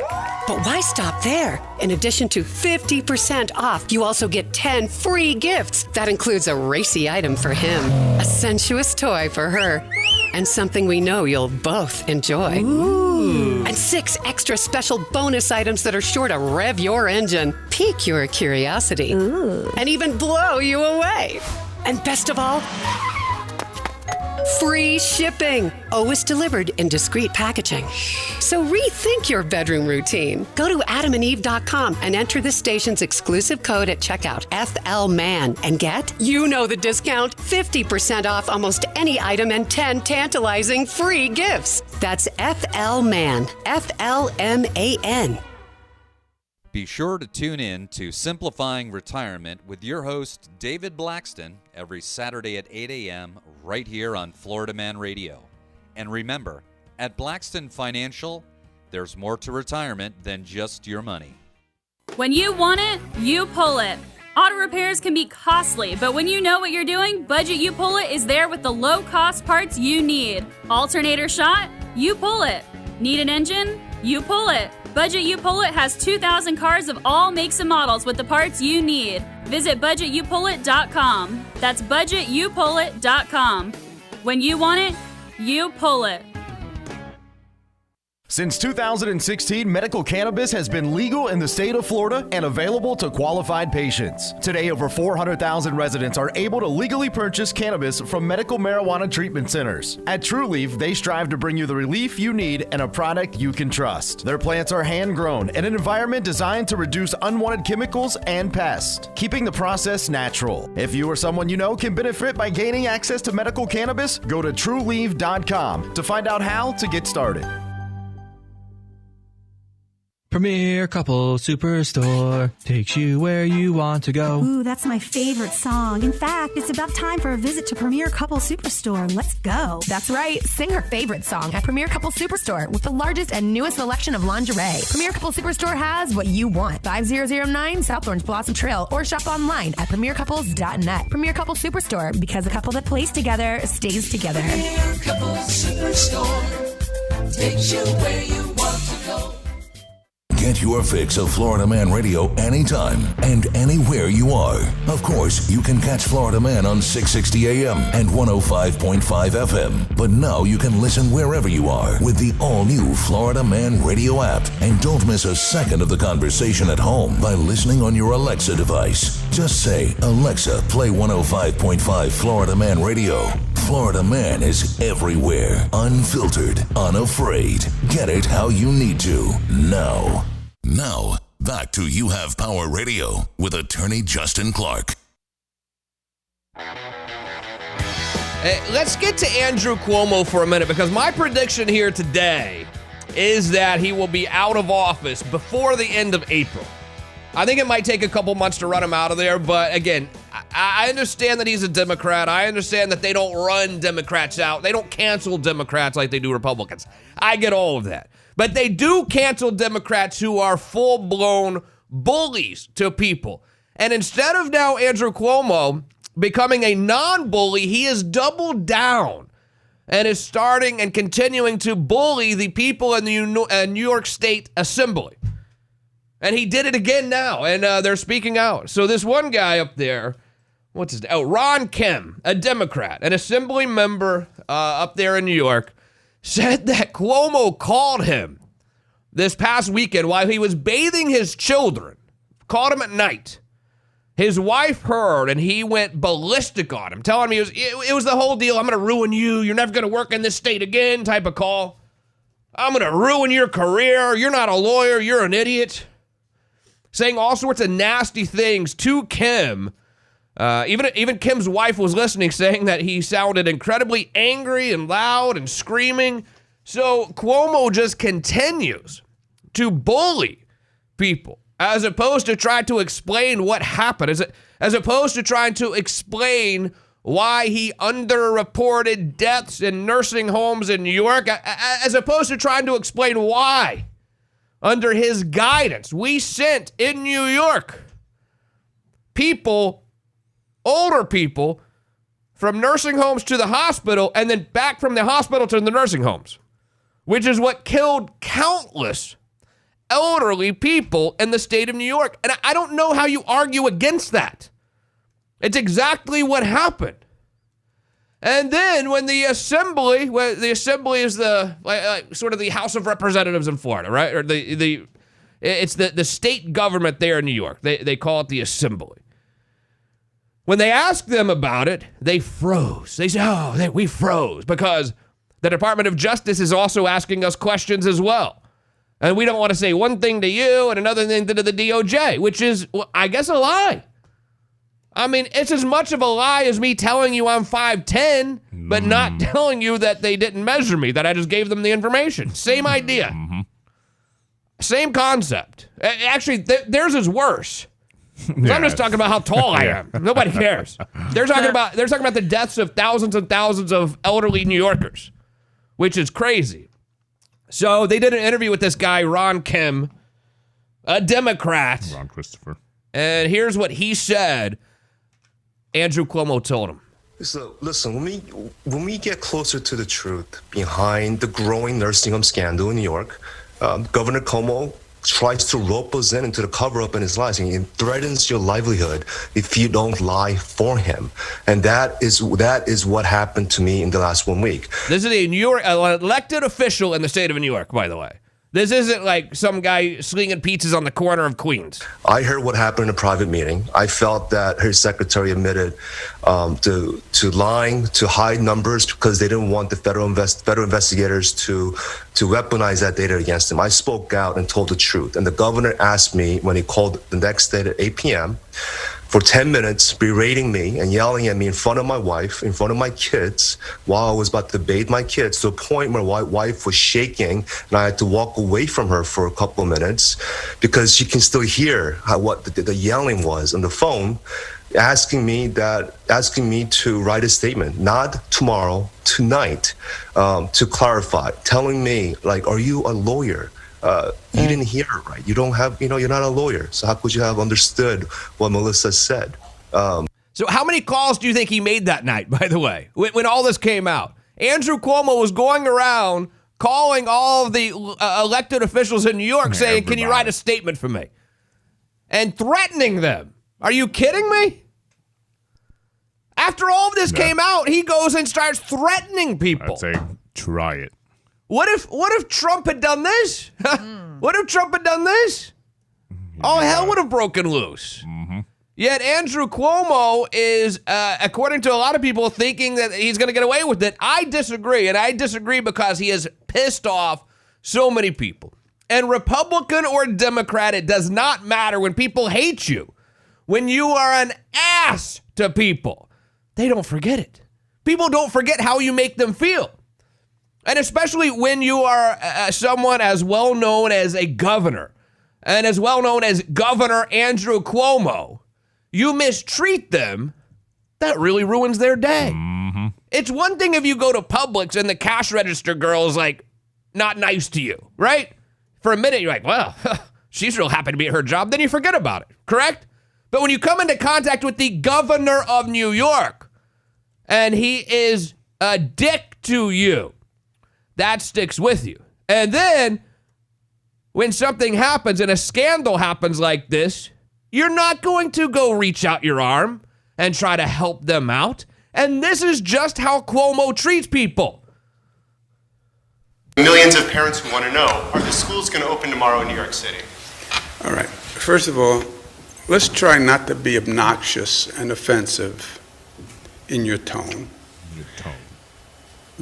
But why stop there? In addition to 50% off, you also get 10 free gifts. That includes a racy item for him, a sensuous toy for her, and something we know you'll both enjoy. Ooh. And 6 extra special bonus items that are sure to rev your engine, pique your curiosity, and even blow you away. And best of all, free shipping. Always delivered in discreet packaging. So rethink your bedroom routine. Go to adamandeve.com and enter the station's exclusive code at checkout, FLMAN, and get, you know the discount, 50% off almost any item and 10 tantalizing free gifts. That's FLMAN, FLMAN. Be sure to tune in to Simplifying Retirement with your host, David Blackston, every Saturday at 8 a.m. right here on Florida Man Radio. And remember, at Blackston Financial, there's more to retirement than just your money. When you want it, you pull it. Auto repairs can be costly, but when you know what you're doing, Budget You Pull It is there with the low-cost parts you need. Alternator shot? You pull it. Need an engine? You pull it. Budget You Pull It has 2,000 cars of all makes and models with the parts you need. Visit budgetyoupullit.com. That's budgetyoupullit.com. When you want it, you pull it. Since 2016, medical cannabis has been legal in the state of Florida and available to qualified patients. Today, over 400,000 residents are able to legally purchase cannabis from medical marijuana treatment centers. At True Leaf, they strive to bring you the relief you need and a product you can trust. Their plants are hand-grown in an environment designed to reduce unwanted chemicals and pests, keeping the process natural. If you or someone you know can benefit by gaining access to medical cannabis, go to trueleaf.com to find out how to get started. Premier Couple Superstore takes you where you want to go. Ooh, that's my favorite song. In fact, it's about time for a visit to Premier Couple Superstore. Let's go. That's right. Sing her favorite song at Premier Couple Superstore with the largest and newest selection of lingerie. Premier Couple Superstore has what you want. 5009 South Orange Blossom Trail, or shop online at premiercouples.net. Premier Couple Superstore, because a couple that plays together stays together. Premier Couple Superstore takes you where you want to go. Get your fix of Florida Man Radio anytime and anywhere you are. Of course, you can catch Florida Man on 660 AM and 105.5 FM. But now you can listen wherever you are with the all-new Florida Man Radio app. And don't miss a second of the conversation at home by listening on your Alexa device. Just say, Alexa, play 105.5 Florida Man Radio. Florida Man is everywhere, unfiltered, unafraid. Get it how you need to. Now, back to You Have Power Radio with attorney Justin Clark. Hey, let's get to Andrew Cuomo for a minute, because my prediction here today is that he will be out of office before the end of April. I think it might take a couple months to run him out of there, but again, I understand that he's a Democrat. I understand that they don't run Democrats out. They don't cancel Democrats like they do Republicans. I get all of that. But they do cancel Democrats who are full-blown bullies to people. And instead of now Andrew Cuomo becoming a non-bully, he has doubled down and is starting and continuing to bully the people in the New York State Assembly. And he did it again now, and they're speaking out. So this one guy up there, what's his name? Oh, Ron Kemp, a Democrat, an assembly member up there in New York, said that Cuomo called him this past weekend while he was bathing his children, called him at night. His wife heard, and he went ballistic on him, telling me it was the whole deal. I'm going to ruin you. You're never going to work in this state again type of call. I'm going to ruin your career. You're not a lawyer. You're an idiot. Saying all sorts of nasty things to Kim. Even Kim's wife was listening, saying that he sounded incredibly angry and loud and screaming. So Cuomo just continues to bully people, as opposed to trying to explain what happened, as opposed to trying to explain why he underreported deaths in nursing homes in New York, as opposed to trying to explain why, under his guidance, we sent in New York people, older people, from nursing homes to the hospital and then back from the hospital to the nursing homes, which is what killed countless elderly people in the state of New York. And I don't know how you argue against that. It's exactly what happened. And then when the assembly is the sort of the House of Representatives in Florida, right? Or it's the state government there in New York. They call it the assembly. When they asked them about it, they froze. They said, we froze because the Department of Justice is also asking us questions as well. And we don't want to say one thing to you and another thing to the DOJ, which is, I guess, a lie. I mean, it's as much of a lie as me telling you I'm 5'10", but not telling you that they didn't measure me, that I just gave them the information. Same idea. Mm-hmm. Same concept. Actually, theirs is worse. I'm just talking about how tall I am. Nobody cares. They're talking about the deaths of thousands and thousands of elderly New Yorkers, which is crazy. So they did an interview with this guy, Ron Kemp, a Democrat. Ron Christopher. And here's what he said. Andrew Cuomo told him. So listen, when we get closer to the truth behind the growing nursing home scandal in New York, Governor Cuomo tries to rope us into the cover-up in his lies, and he threatens your livelihood if you don't lie for him. And that is what happened to me in the last 1 week. This is a New York elected official in the state of New York, by the way. This isn't like some guy slinging pizzas on the corner of Queens. I heard what happened in a private meeting. I felt that her secretary admitted to lying, to hide numbers because they didn't want the federal investigators to weaponize that data against them. I spoke out and told the truth. And the governor asked me when he called the next day at 8 p.m. for 10 minutes, berating me and yelling at me in front of my wife, in front of my kids, while I was about to bathe my kids, to a point where my wife was shaking and I had to walk away from her for a couple of minutes because she can still hear what the yelling was on the phone, asking me to write a statement, not tomorrow, tonight, to clarify, telling me, like, are you a lawyer? You didn't hear it right. You don't have, you're not a lawyer. So how could you have understood what Melissa said? So how many calls do you think he made that night, by the way, when all this came out? Andrew Cuomo was going around calling all of the elected officials in New York saying, can you write a statement for me? And threatening them. Are you kidding me? After all of this came out, he goes and starts threatening people. I'd say try it. What if Trump had done this? What if Trump had done this? All hell would have broken loose. Mm-hmm. Yet Andrew Cuomo is, according to a lot of people, thinking that he's going to get away with it. I disagree, and I disagree because he has pissed off so many people. And Republican or Democrat, it does not matter when people hate you. When you are an ass to people, they don't forget it. People don't forget how you make them feel. And especially when you are someone as well known as a governor and as well known as Governor Andrew Cuomo, you mistreat them, that really ruins their day. Mm-hmm. It's one thing if you go to Publix and the cash register girl is like not nice to you, right? For a minute, you're like, well, she's real happy to be at her job. Then you forget about it, correct? But when you come into contact with the governor of New York and he is a dick to you, that sticks with you. And then when something happens and a scandal happens like this, you're not going to go reach out your arm and try to help them out. And this is just how Cuomo treats people. Millions of parents who want to know, are the schools going to open tomorrow in New York City? All right. First of all, let's try not to be obnoxious and offensive in your tone.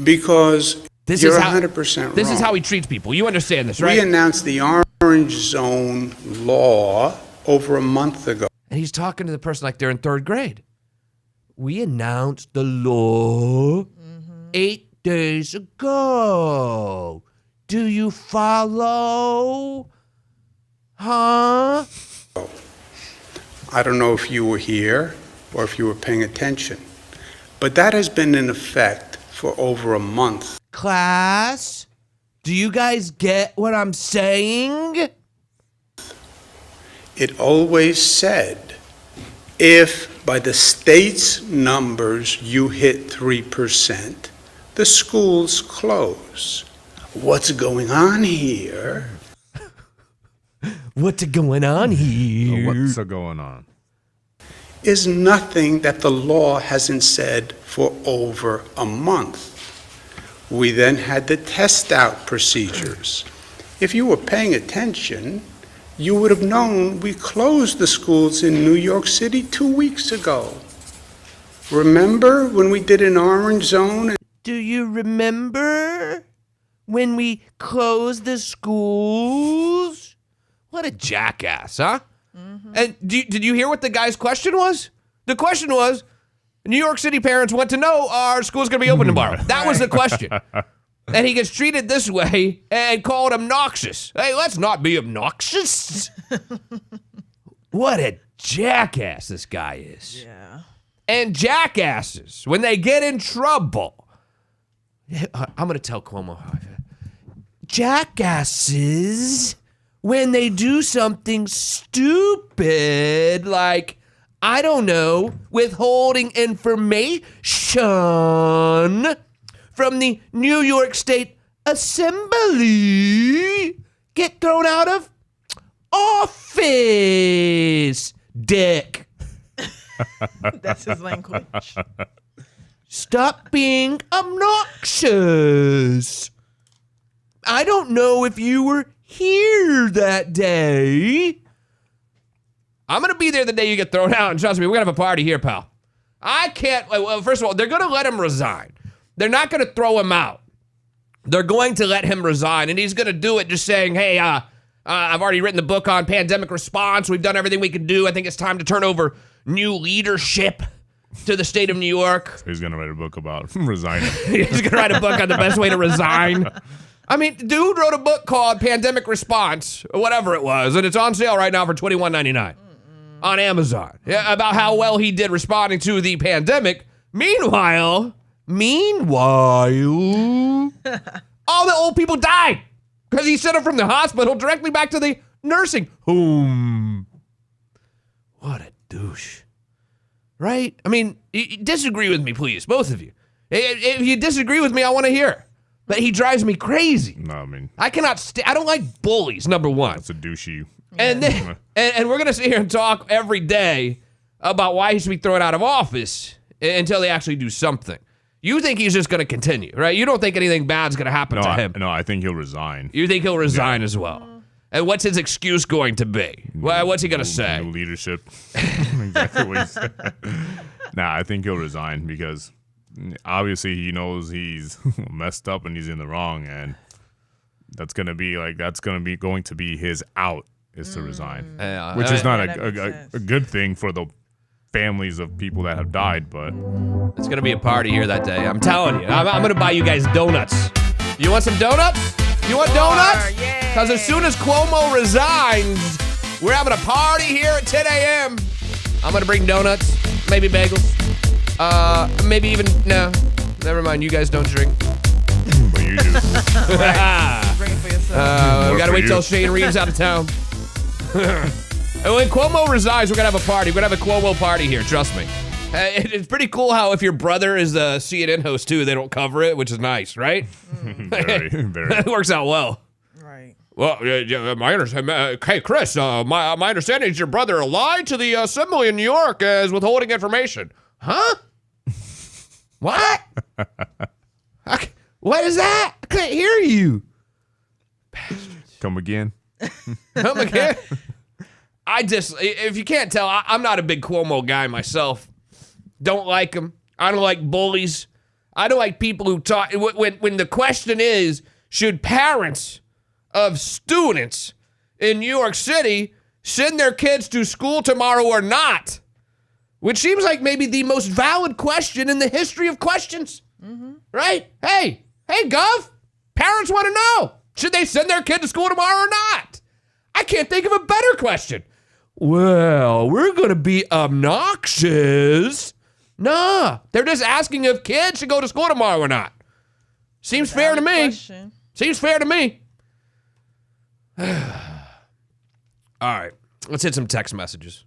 Because you're 100% wrong. This is how he treats people. You understand this, right? We announced the orange zone law over a month ago. And he's talking to the person like they're in third grade. We announced the law 8 days ago. Do you follow? Huh? I don't know if you were here or if you were paying attention, but that has been in effect for over a month. Class, do you guys get what I'm saying? It always said, if by the state's numbers you hit 3%, the schools close. What's going on here? What's going on here? What's going on? Is nothing that the law hasn't said for over a month. We then had the test out procedures. If you were paying attention, you would have known we closed the schools in New York City 2 weeks ago. Remember when we did an orange zone? Do you remember when we closed the schools? What a jackass, huh? And did you hear what the guy's question was? The question was, New York City parents want to know, are schools going to be open tomorrow? That was the question. And he gets treated this way and called obnoxious. Hey, let's not be obnoxious. What a jackass this guy is. Yeah. And jackasses, when they get in trouble, I'm going to tell Cuomo how I feel. Jackasses, when they do something stupid, like, I don't know, withholding information from the New York State Assembly, get thrown out of office, dick. That's his language. Stop being obnoxious. I don't know if you were here that day. I'm going to be there the day you get thrown out, and trust me, we're going to have a party here, pal. I can't, well, first of all, they're going to let him resign. They're not going to throw him out. They're going to let him resign, and he's going to do it just saying, hey, I've already written the book on pandemic response. We've done everything we can do. I think it's time to turn over new leadership to the state of New York. So he's going to write a book about resigning. He's going to write a book on the best way to resign. I mean, dude wrote a book called Pandemic Response, or whatever it was, and it's on sale right now for $21.99 on Amazon. Yeah, about how well he did responding to the pandemic. Meanwhile, all the old people died because he sent them from the hospital directly back to the nursing home. What a douche. Right? I mean, disagree with me, please, both of you. If you disagree with me, I want to hear. But he drives me crazy. No, I mean, I cannot I don't like bullies, number one. That's a douchey. And then, and we're going to sit here and talk every day about why he should be thrown out of office until they actually do something. You think he's just going to continue, right? You don't think anything bad's going to happen to him. No, I think he'll resign. You think he'll resign as well? And what's his excuse going to be? What's he going to say? New leadership. exactly what he said. Nah, I think he'll resign because obviously he knows he's messed up and he's in the wrong, and that's going to be his out is to resign, which is not a good thing for the families of people that have died, but it's going to be a party here that day. I'm telling you. I'm going to buy you guys donuts. You want some donuts? You want donuts? Because as soon as Cuomo resigns, we're having a party here at 10 a.m. I'm going to bring donuts, maybe bagels, maybe even, no, never mind. You guys don't drink. But you do. Bring it for yourself. We got to wait till Shane Reeves out of town. And when Cuomo resigns, we're going to have a party. We're going to have a Cuomo party here, trust me. It's pretty cool how if your brother is the CNN host, too, they don't cover it, which is nice, right? Very. That works out well. Right. Well, my understanding, hey, Chris, my understanding is your brother lied to the assembly in New York as withholding information. Huh? What? What is that? I can't hear you. Come again. Come again? If you can't tell, I'm not a big Cuomo guy myself. Don't like him. I don't like bullies. I don't like people who talk. When the question is, should parents of students in New York City send their kids to school tomorrow or not? Which seems like maybe the most valid question in the history of questions. Mm-hmm. Right? Hey, Gov, parents want to know, should they send their kid to school tomorrow or not? I can't think of a better question. Well, we're going to be obnoxious. Nah, they're just asking if kids should go to school tomorrow or not. Seems fair to me. Seems fair to me. All right, let's hit some text messages.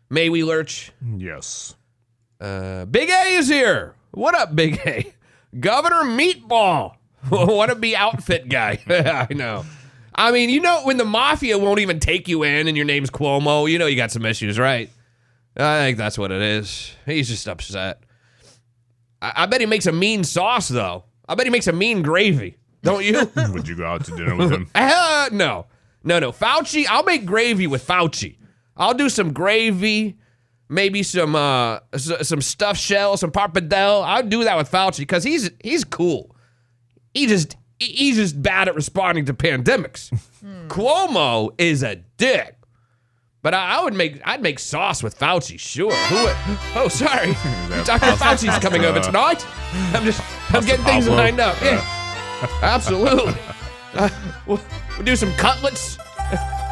May we, Lurch? Yes. Big A is here. What up, Big A? Governor Meatball. Wannabe outfit guy. I know. I mean, you know, when the mafia won't even take you in and your name's Cuomo, you know you got some issues, right? I think that's what it is. He's just upset. I bet he makes a mean sauce, though. I bet he makes a mean gravy. Don't you? Would you go out to dinner with him? No. Fauci, I'll make gravy with Fauci. I'll do some gravy, maybe some stuffed shell, some pappardelle. I'll do that with Fauci because he's cool. He's just bad at responding to pandemics. Cuomo is a dick. But I'd make sauce with Fauci, sure. Oh, sorry. Dr. Fauci's coming over tonight. I'm getting things lined up. Yeah, absolutely. We'll do some cutlets.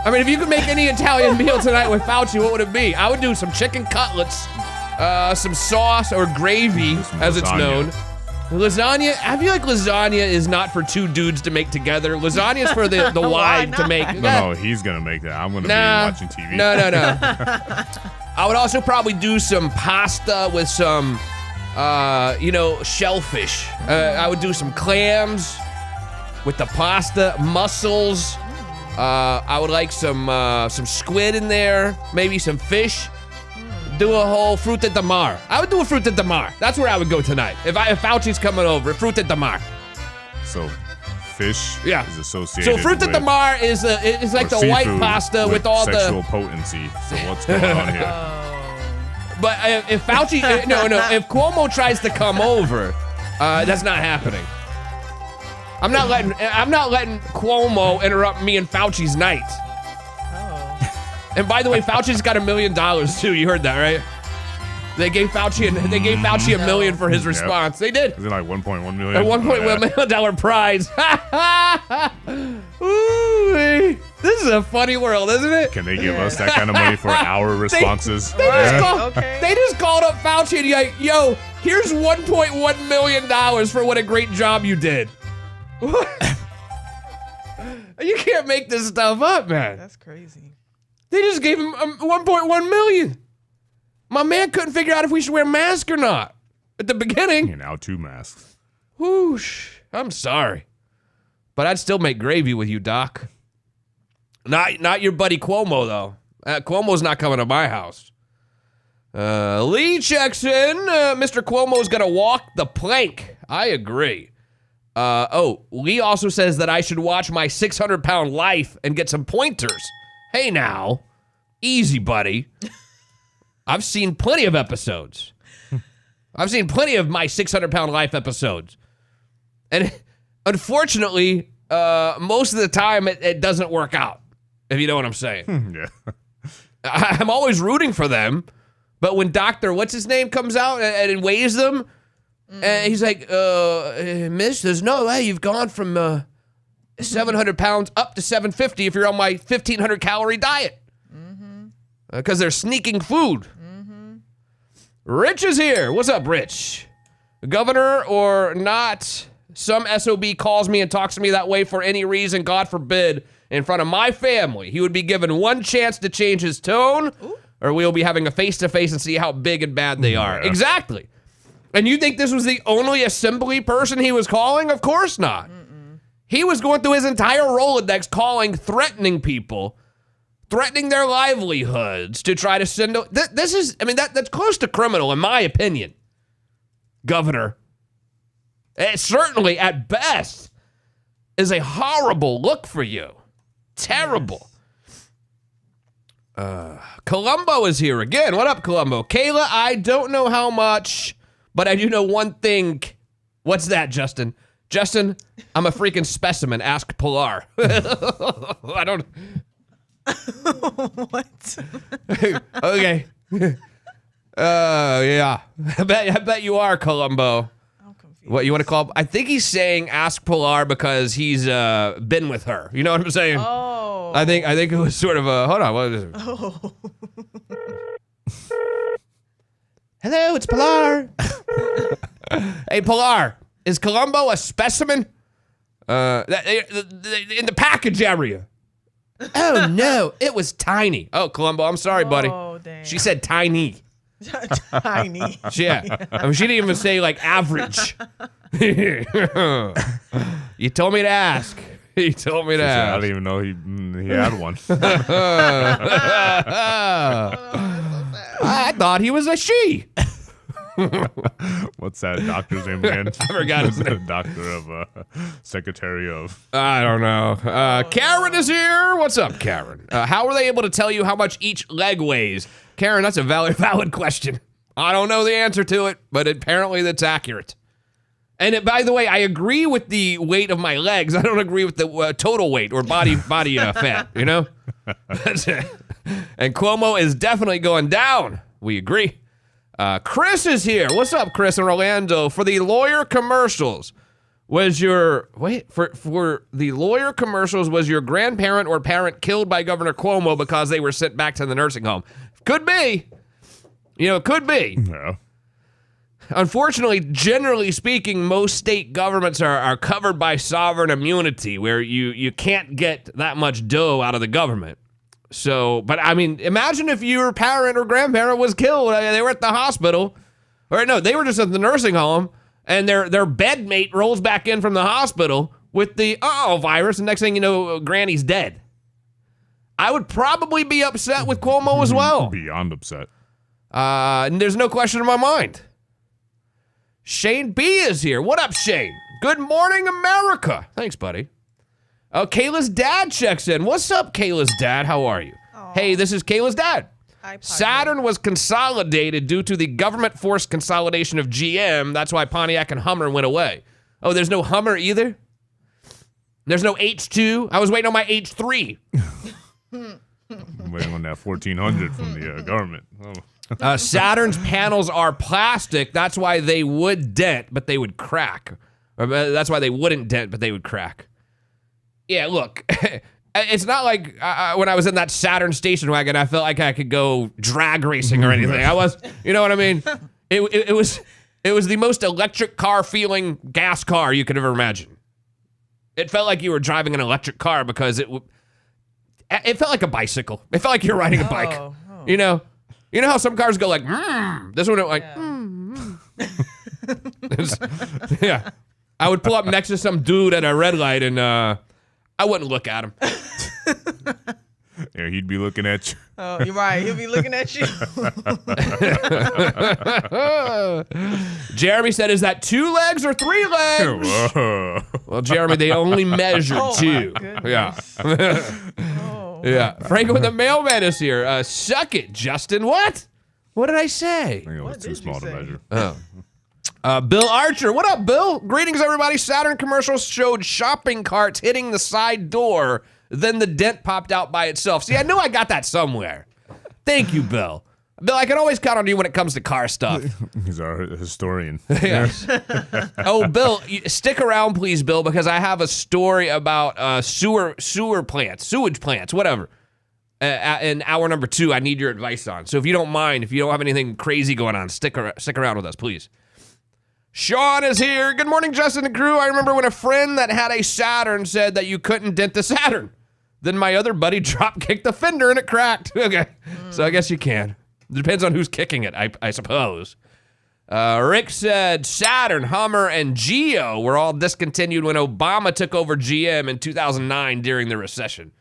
I mean, if you could make any Italian meal tonight with Fauci, what would it be? I would do some chicken cutlets, some sauce or gravy, as it's known. Lasagna, I feel like lasagna is not for two dudes to make together. Lasagna is for the wife to make. No, he's going to make that. I'm going to be watching TV. No. I would also probably do some pasta with some, shellfish. I would do some clams with the pasta, mussels. I would like some squid in there, maybe some fish. Do a whole fruta de mar. I would do a fruta de mar. That's where I would go tonight. If Fauci's coming over, fruta de mar. So, fish is associated. So fruta de mar is like the white pasta with all sexual the potency. So what's going on here? But if Fauci, if Cuomo tries to come over, that's not happening. I'm not letting Cuomo interrupt me and Fauci's night. And by the way, Fauci's got $1 million too. You heard that, right? They gave Fauci $1 million for his response. They did. Is it like 1.1 million? A $1.1 million prize. Ooh, this is a funny world, isn't it? Can they give us that kind of money for our responses? They just called up Fauci and like, yo, here's $1.1 million for what a great job you did. You can't make this stuff up, man. That's crazy. They just gave him $1.1 million. My man couldn't figure out if we should wear masks or not at the beginning. And now 2 masks. Whoosh. I'm sorry. But I'd still make gravy with you, Doc. Not your buddy Cuomo, though. Cuomo's not coming to my house. Lee checks in. Mr. Cuomo's going to walk the plank. I agree. Lee also says that I should watch my 600-pound life and get some pointers. Hey now, easy, buddy. I've seen plenty of episodes. I've seen plenty of my 600-pound life episodes. And unfortunately, most of the time it doesn't work out, if you know what I'm saying. Yeah. I'm always rooting for them, but when Dr. What's-his-name comes out and weighs them, and he's like, miss, there's no way you've gone from 700 pounds up to 750 if you're on my 1,500-calorie diet. Because they're sneaking food. Rich is here. What's up, Rich? Governor or not, some SOB calls me and talks to me that way for any reason, God forbid, in front of my family. He would be given one chance to change his tone, or we'll be having a face-to-face and see how big and bad they are. Yeah. Exactly. And you think this was the only assembly person he was calling? Of course not. He was going through his entire Rolodex calling, threatening people, threatening their livelihoods to try to send... that's close to criminal, in my opinion, Governor. It certainly, at best, is a horrible look for you. Terrible. Columbo is here again. What up, Columbo? Kayla, I don't know how much, but I do know one thing. What's that, Justin? Justin, I'm a freaking specimen. Ask Pilar. I don't... What? Okay. Yeah. I bet you are, Columbo. What you want to call? I think he's saying ask Pilar because he's been with her. You know what I'm saying? Oh. I think it was sort of a hold on. What is it? Oh. Hello, it's Pilar. Hey, Pilar, is Columbo a specimen? In the package area. Oh no, it was tiny. Oh, Columbo, I'm sorry, buddy. Oh, dang. She said tiny. Tiny. Yeah. I mean, she didn't even say like average. You told me to ask. He told me to ask. I didn't even know he had one. I thought he was a she. What's that doctor's name again? I forgot his name. Doctor of Secretary of... I don't know. Karen is here. What's up, Karen? How were they able to tell you how much each leg weighs? Karen, that's a valid question. I don't know the answer to it, but apparently that's accurate. And by the way, I agree with the weight of my legs. I don't agree with the total weight or body fat, you know? That's it. And Cuomo is definitely going down. We agree. Chris is here. What's up, Chris in Orlando? For the lawyer commercials, was your grandparent or parent killed by Governor Cuomo because they were sent back to the nursing home? Could be. You know, it could be. Yeah. Unfortunately, generally speaking, most state governments are covered by sovereign immunity, where you can't get that much dough out of the government. So, but I mean, imagine if your parent or grandparent was killed. They were at the hospital. Or no, they were just at the nursing home, and their bedmate rolls back in from the hospital with the virus, and next thing you know, Granny's dead. I would probably be upset with Cuomo as well. Beyond upset. And there's no question in my mind. Shane B is here. What up, Shane? Good morning, America. Thanks, buddy. Oh, Kayla's dad checks in. What's up, Kayla's dad? How are you? Aww. Hey, this is Kayla's dad. Hi, Saturn was consolidated due to the government-forced consolidation of GM. That's why Pontiac and Hummer went away. Oh, there's no Hummer either? There's no H2? I was waiting on my H3. I'm waiting on that 1400 from the government. Oh. Saturn's panels are plastic. That's why they would dent, but they would crack. Or that's why they wouldn't dent, but they would crack. Yeah, look, it's not like when I was in that Saturn station wagon, I felt like I could go drag racing or anything. I was, you know what I mean? It was the most electric car feeling gas car you could ever imagine. It felt like you were driving an electric car because it felt like a bicycle. It felt like you were riding a bike. You know how some cars go like, this one went like, yeah. I would pull up next to some dude at a red light and I wouldn't look at him. Yeah, he'd be looking at you. Oh, you're right. He'll be looking at you. Jeremy said, is that 2 legs or 3 legs? Whoa. Well, Jeremy, they only measured 2. Yeah. Yeah. Franco the mailman is here. Suck it, Justin. What? What did I say? I think it was too small to measure. Oh. Bill Archer. What up, Bill? Greetings, everybody. Saturn commercials showed shopping carts hitting the side door. Then the dent popped out by itself. See, I knew I got that somewhere. Thank you, Bill. Bill, I can always count on you when it comes to car stuff. He's our historian. Yes. Oh, Bill, stick around, please, Bill, because I have a story about sewage plants, whatever. In hour number 2, I need your advice on. So if you don't mind, if you don't have anything crazy going on, stick around with us, please. Sean is here. Good morning, Justin and crew. I remember when a friend that had a Saturn said that you couldn't dent the Saturn. Then my other buddy drop-kicked the fender and it cracked. Okay, so I guess you can. Depends on who's kicking it, I suppose. Rick said Saturn, Hummer, and Geo were all discontinued when Obama took over GM in 2009 during the recession.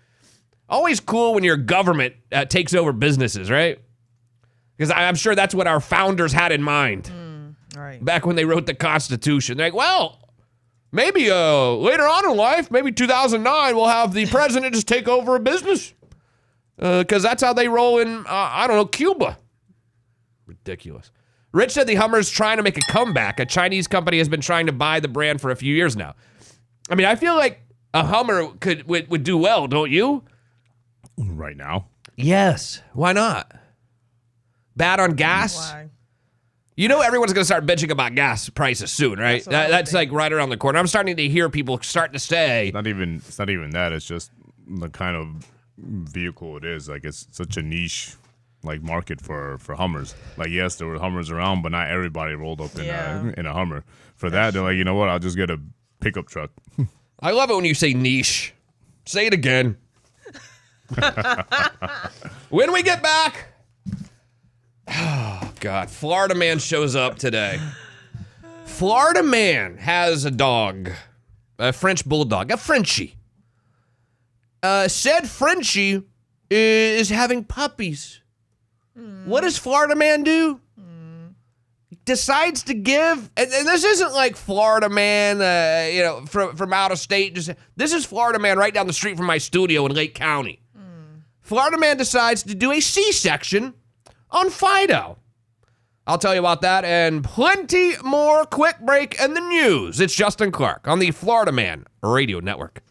Always cool when your government takes over businesses, right? Because I'm sure that's what our founders had in mind. Right. Back when they wrote the Constitution. They're like, well, maybe later on in life, maybe 2009, we'll have the president just take over a business. Because that's how they roll in, I don't know, Cuba. Ridiculous. Rich said the Hummer's trying to make a comeback. A Chinese company has been trying to buy the brand for a few years now. I mean, I feel like a Hummer would do well, don't you? Right now? Yes. Why not? Bad on gas? Why? You know everyone's going to start bitching about gas prices soon, right? That's like right around the corner. I'm starting to hear people start to say... It's not even that. It's just the kind of vehicle it is. Like, it's such a niche like market for Hummers. Like, yes, there were Hummers around, but not everybody rolled up in a Hummer. For that, they're like, you know what? I'll just get a pickup truck. I love it when you say niche. Say it again. When we get back... Oh, God. Florida man shows up today. Florida man has a dog, a French bulldog, a Frenchie. Said Frenchie is having puppies. What does Florida man do? Decides to give, and this isn't like Florida man, from out of state. This is Florida man right down the street from my studio in Lake County. Florida man decides to do a C-section on Fido. I'll tell you about that and plenty more. Quick break and the news. It's Justin Clark on the Florida Man Radio Network.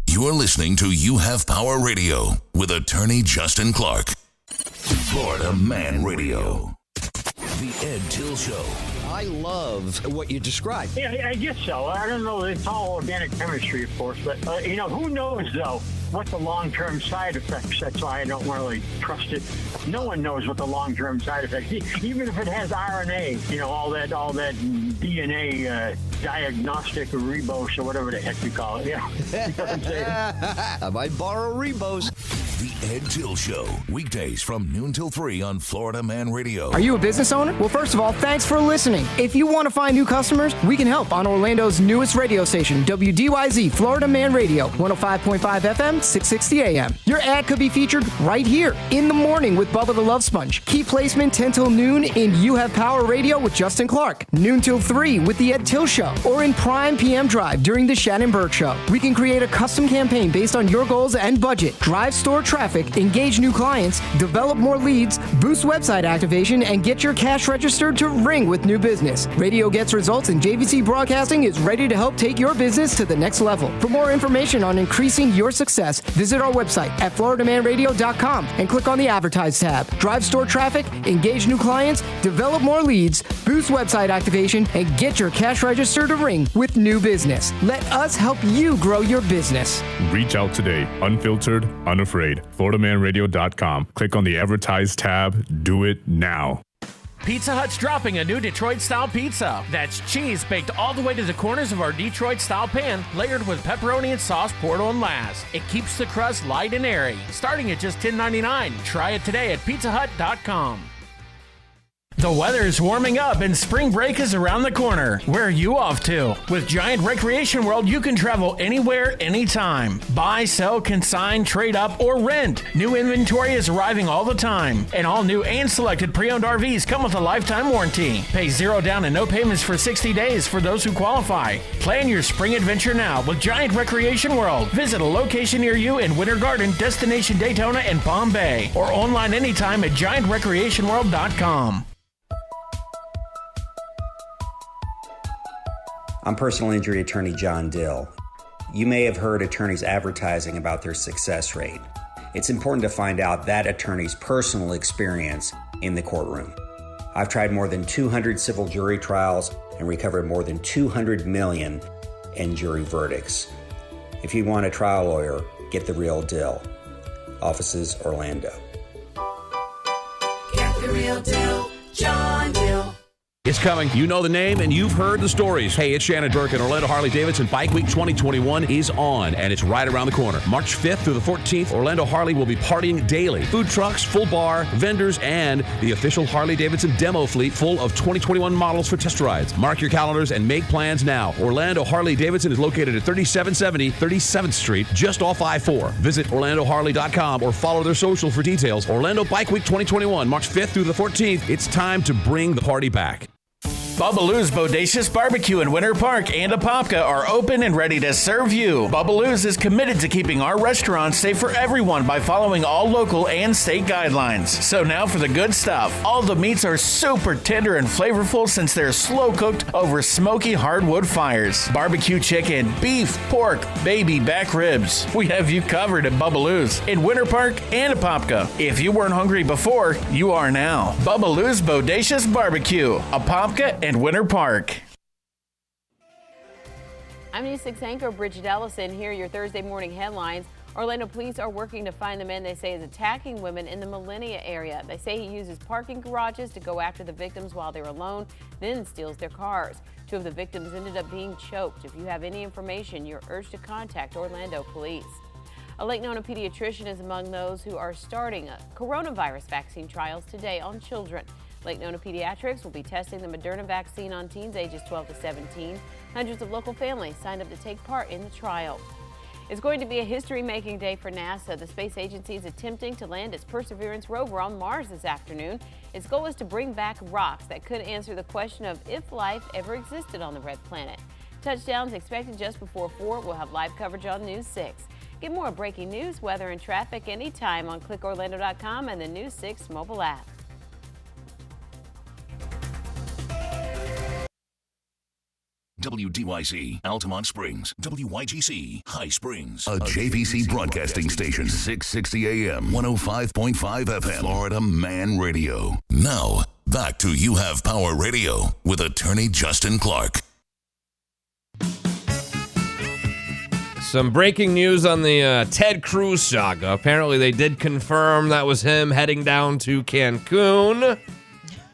You're listening to You Have Power Radio with attorney Justin Clark. Florida Man Radio. The Ed Till Show. I love what you described. Yeah, I guess so. I don't know. It's all organic chemistry, of course. But, who knows, though, what the long-term side effects. That's why I don't really trust it. No one knows what the long-term side effects. Even if it has RNA, all that DNA diagnostic rebose or whatever the heck you call it. Yeah. You know what I'm saying? I might borrow rebose. The Ed Till Show. Weekdays from noon till 3 on Florida Man Radio. Are you a business owner? Well, first of all, thanks for listening. If you want to find new customers, we can help on Orlando's newest radio station, WDYZ Florida Man Radio, 105.5 FM, 660 AM. Your ad could be featured right here in the morning with Bubba the Love Sponge. Key placement 10 till noon in You Have Power Radio with Justin Clark. Noon till 3 with the Ed Till Show. Or in prime PM drive during the Shannon Burke Show. We can create a custom campaign based on your goals and budget. Drive store traffic, engage new clients, develop more leads, boost website activation, and get your cash registered to ring with new business. Radio gets results, and JVC Broadcasting is ready to help take your business to the next level. For more information on increasing your success, visit our website at floridamanradio.com and click on the Advertise tab. Drive store traffic, engage new clients, develop more leads, boost website activation, and get your cash registered to ring with new business. Let us help you grow your business. Reach out today. Unfiltered, unafraid. FloridaManRadio.com. Click on the Advertise tab. Do it now. Pizza Hut's dropping a new Detroit-style pizza. That's cheese baked all the way to the corners of our Detroit-style pan, layered with pepperoni and sauce poured on last. It keeps the crust light and airy, starting at just $10.99. Try it today at PizzaHut.com. The weather is warming up and spring break is around the corner. Where are you off to? With Giant Recreation World, you can travel anywhere, anytime. Buy, sell, consign, trade up, or rent. New inventory is arriving all the time. And all new and selected pre-owned RVs come with a lifetime warranty. Pay 0 down and no payments for 60 days for those who qualify. Plan your spring adventure now with Giant Recreation World. Visit a location near you in Winter Garden, Destination Daytona, and Palm Bay. Or online anytime at giantrecreationworld.com. I'm personal injury attorney John Dill. You may have heard attorneys advertising about their success rate. It's important to find out that attorney's personal experience in the courtroom. I've tried more than 200 civil jury trials and recovered more than $200 million in jury verdicts. If you want a trial lawyer, get the real Dill. Offices Orlando. Get the real deal, John Dill. It's coming. You know the name and you've heard the stories. Hey, it's Shannon Burke, and Orlando Harley-Davidson Bike Week 2021 is on, and it's right around the corner. March 5th through the 14th, Orlando Harley will be partying daily. Food trucks, full bar, vendors, and the official Harley-Davidson demo fleet full of 2021 models for test rides. Mark your calendars and make plans now. Orlando Harley-Davidson is located at 3770 37th Street, just off I-4. Visit OrlandoHarley.com or follow their social for details. Orlando Bike Week 2021, March 5th through the 14th. It's time to bring the party back. Bubbaloo's Bodacious Barbecue in Winter Park and Apopka are open and ready to serve you. Bubbaloo's is committed to keeping our restaurants safe for everyone by following all local and state guidelines. So now for the good stuff. All the meats are super tender and flavorful since they're slow cooked over smoky hardwood fires. Barbecue chicken, beef, pork, baby back ribs. We have you covered at Bubbaloo's in Winter Park and Apopka. If you weren't hungry before, you are now. Bubbaloo's Bodacious Barbecue, Apopka and Winter Park. I'm News 6 anchor Bridget Ellison. Here are your Thursday morning headlines. Orlando police are working to find the man they say is attacking women in the Millennia area. They say he uses parking garages to go after the victims while they're alone, then steals their cars. 2 of the victims ended up being choked. If you have any information, you're urged to contact Orlando police. A Lake Nona pediatrician is among those who are starting coronavirus vaccine trials today on children. Lake Nona Pediatrics will be testing the Moderna vaccine on teens ages 12 to 17. Hundreds of local families signed up to take part in the trial. It's going to be a history-making day for NASA. The space agency is attempting to land its Perseverance rover on Mars this afternoon. Its goal is to bring back rocks that could answer the question of if life ever existed on the red planet. Touchdowns expected just before 4. We'll have live coverage on News 6. Get more breaking news, weather, and traffic anytime on clickorlando.com and the News 6 mobile app. WDYC, Altamont Springs. WYGC, High Springs. A JVC broadcasting station. 660 AM, 105.5 FM. Florida Man Radio. Now, back to You Have Power Radio with attorney Justin Clark. Some breaking news on the Ted Cruz saga. Apparently, they did confirm that was him heading down to Cancun,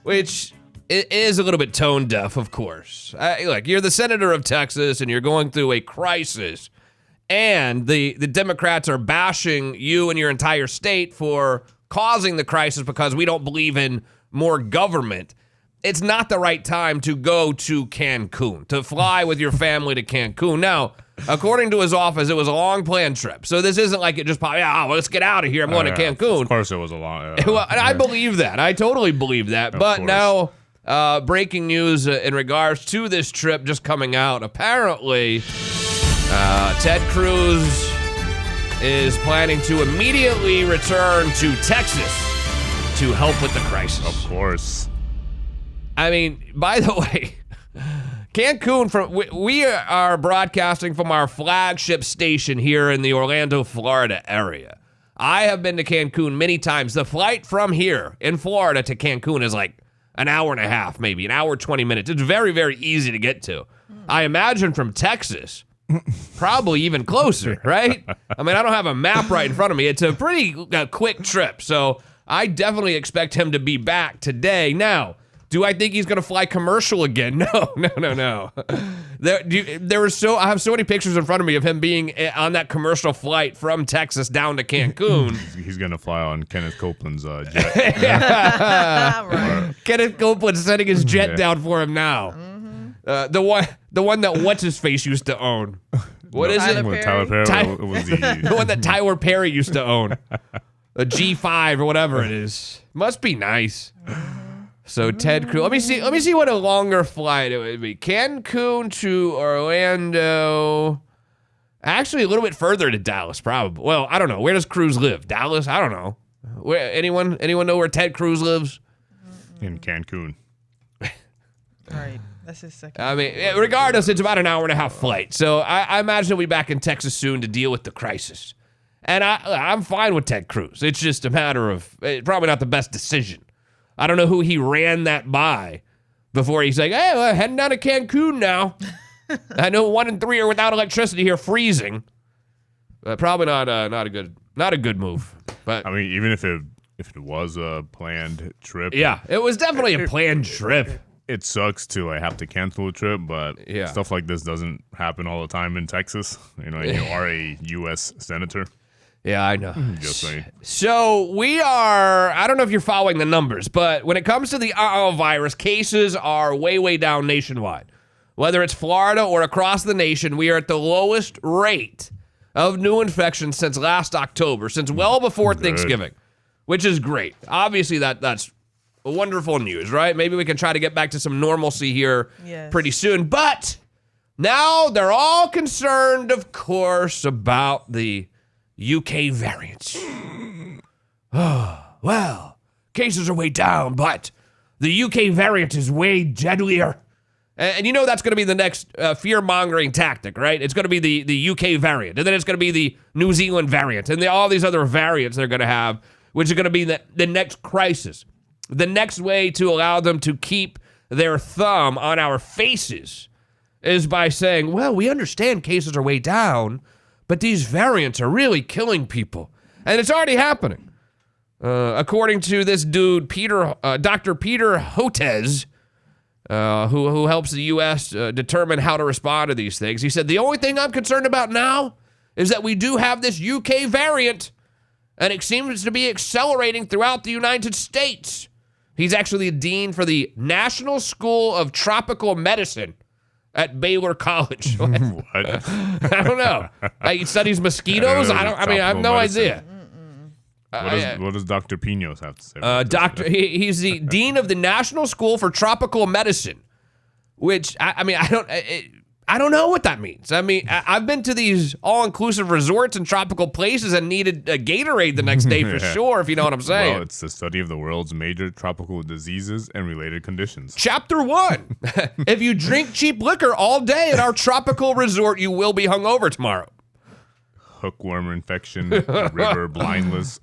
which it is a little bit tone deaf, of course. Look, you're the senator of Texas, and you're going through a crisis, and the Democrats are bashing you and your entire state for causing the crisis because we don't believe in more government. It's not the right time to go to Cancun, to fly with your family to Cancun. Now, according to his office, it was a long planned trip. So this isn't like it just popped, let's get out of here. I'm going to Cancun. Of course it was a long... Well, I believe that. I totally believe that. But now, breaking news in regards to this trip just coming out. Apparently, Ted Cruz is planning to immediately return to Texas to help with the crisis. Of course. I mean, by the way, Cancun, we are broadcasting from our flagship station here in the Orlando, Florida area. I have been to Cancun many times. The flight from here in Florida to Cancun is like an hour and a half, maybe an hour, 20 minutes. It's very, very easy to get to. I imagine from Texas, probably even closer, right? I mean, I don't have a map right in front of me. It's a pretty quick trip. So I definitely expect him to be back today. Now, Do I think he's going to fly commercial again? No. I have so many pictures in front of me of him being on that commercial flight from Texas down to Cancun. He's going to fly on Kenneth Copeland's jet. Right. Kenneth Copeland sending his jet down for him now. The one that what's his face used to own. What is it? Tyler Perry was the one that Tyler Perry used to own. A G5 or whatever it is. Must be nice. So Ted Cruz. Let me see what a longer flight it would be. Cancun to Orlando. Actually, a little bit further to Dallas, probably. Well, I don't know. Where does Cruz live? Dallas? I don't know. Where anyone know where Ted Cruz lives? In Cancun. Right. That's his second. I mean, regardless, it's about an hour and a half flight. So I imagine we'll be back in Texas soon to deal with the crisis. And I'm fine with Ted Cruz. It's just a matter of probably not the best decision. I don't know who he ran that by before he's like, hey, we're heading down to Cancun now. I know 1 in 3 are without electricity here, freezing. Probably not a good move. But I mean, even if it was a planned trip, yeah, it was definitely a planned trip. It sucks to have to cancel a trip, but stuff like this doesn't happen all the time in Texas. You are a U.S. senator. Yeah, I know. Just saying. So we are, I don't know if you're following the numbers, but when it comes to the virus, cases are way, way down nationwide. Whether it's Florida or across the nation, we are at the lowest rate of new infections since last October, since well before Thanksgiving, which is great. Obviously, that's wonderful news, right? Maybe we can try to get back to some normalcy here pretty soon. But now they're all concerned, of course, about the UK variants. Oh, well, cases are way down, but the UK variant is way deadlier. And you know that's going to be the next fear-mongering tactic, right? It's going to be the UK variant, and then it's going to be the New Zealand variant, and all these other variants they're going to have, which is going to be the next crisis. The next way to allow them to keep their thumb on our faces is by saying, well, we understand cases are way down, but these variants are really killing people. And it's already happening. According to this dude, Dr. Peter Hotez, who helps the U.S. Determine how to respond to these things, he said, the only thing I'm concerned about now is that we do have this UK variant, and it seems to be accelerating throughout the United States. He's actually the dean for the National School of Tropical Medicine at Baylor College. What? I don't know. He studies mosquitoes? I have no idea. What does Dr. Pinos have to say? He's the dean of the National School for Tropical Medicine, which I don't know what that means. I mean, I've been to these all-inclusive resorts and tropical places and needed a Gatorade the next day for sure, if you know what I'm saying. Well, it's the study of the world's major tropical diseases and related conditions. Chapter 1. If you drink cheap liquor all day at our tropical resort, you will be hungover tomorrow. Hookworm infection, river blindness.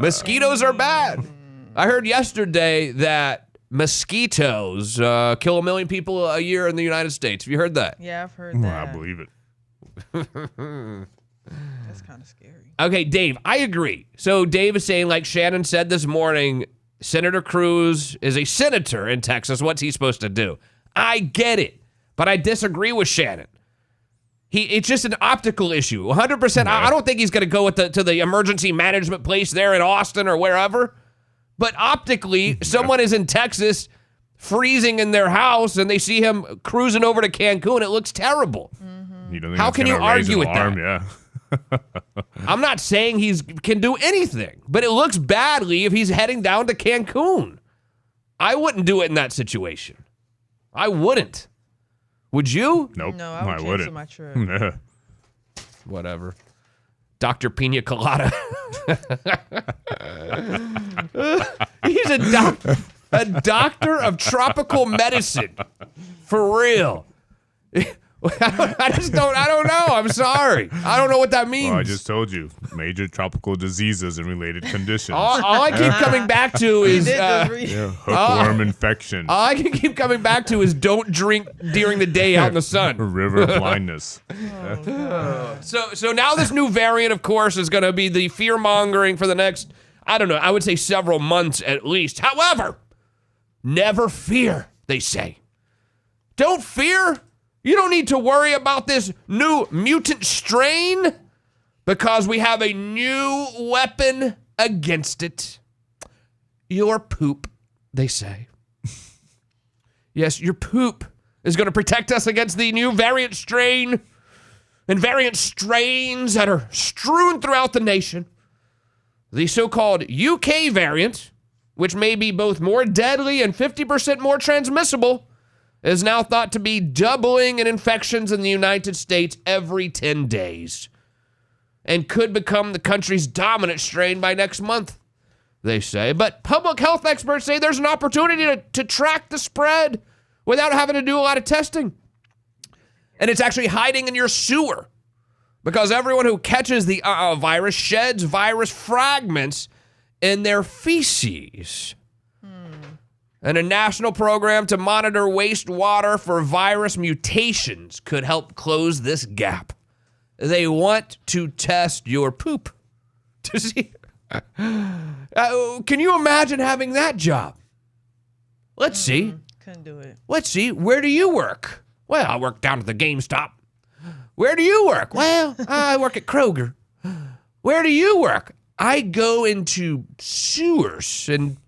Mosquitoes are bad. I heard yesterday that mosquitoes kill 1 million people a year in the United States. Have you heard that? Yeah, I've heard that. I believe it. That's kind of scary. Okay, Dave, I agree. So Dave is saying, like Shannon said this morning, Senator Cruz is a senator in Texas. What's he supposed to do? I get it, but I disagree with Shannon. It's just an optical issue. 100%. I don't think he's going to go to the emergency management place there in Austin or wherever. But optically, someone is in Texas freezing in their house and they see him cruising over to Cancun. It looks terrible. Mm-hmm. How can you argue with that? Yeah. I'm not saying he can do anything, but it looks badly if he's heading down to Cancun. I wouldn't do it in that situation. I wouldn't. Would you? Nope. No, I would cancel my trip. Whatever. Dr. Pina Colada. He's a doctor of tropical medicine. For real. I don't know. I'm sorry. I don't know what that means. Well, I just told you. Major tropical diseases and related conditions. All I keep coming back to is hookworm infection. All I can keep coming back to is don't drink during the day out in the sun. River blindness. So now this new variant, of course, is going to be the fear-mongering for the next, I don't know. I would say several months at least. However, never fear, they say. Don't fear. You don't need to worry about this new mutant strain because we have a new weapon against it. Your poop, they say. Yes, your poop is going to protect us against the new variant strain and variant strains that are strewn throughout the nation. The so-called UK variant, which may be both more deadly and 50% more transmissible, is now thought to be doubling in infections in the United States every 10 days and could become the country's dominant strain by next month, they say. But public health experts say there's an opportunity to track the spread without having to do a lot of testing. And it's actually hiding in your sewer because everyone who catches the virus sheds virus fragments in their feces. And a national program to monitor wastewater for virus mutations could help close this gap. They want to test your poop to see. Can you imagine having that job? Let's see. Couldn't do it. Let's see. Where do you work? Well, I work down at the GameStop. Where do you work? Well, I work at Kroger. Where do you work? I go into sewers and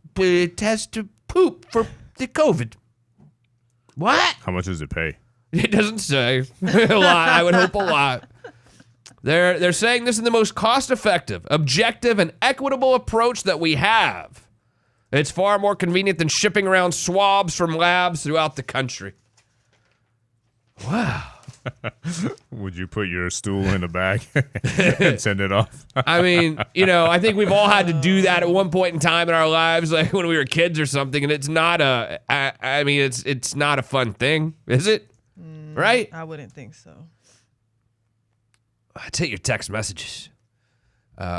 test to poop for the COVID. What? How much does it pay? It doesn't say. A lot. I would hope a lot. They're saying this is the most cost-effective, objective, and equitable approach that we have. It's far more convenient than shipping around swabs from labs throughout the country. Wow. Would you put your stool in a bag and send it off? I mean, I think we've all had to do that at one point in time in our lives, like when we were kids or something, and it's not it's not a fun thing, is it? Right? I wouldn't think so. Let's hit your text messages.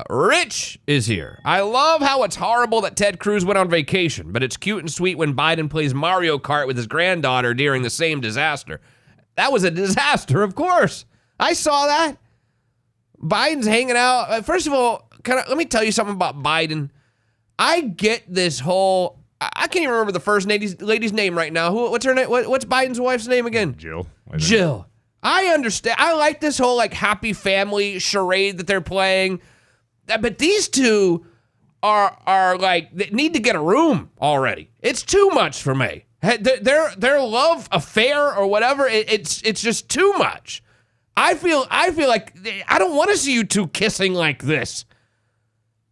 Rich is here. I love how it's horrible that Ted Cruz went on vacation, but it's cute and sweet when Biden plays Mario Kart with his granddaughter during the same disaster. That was a disaster, of course. I saw that. Biden's hanging out. First of all, let me tell you something about Biden. I get this whole, I can't even remember the first lady's name right now. What's her name? What's Biden's wife's name again? Jill. Jill. I understand. I like this whole happy family charade that they're playing. But these two are they need to get a room already. It's too much for me. Their love affair or whatever, it's just too much. I feel like I don't want to see you two kissing like this.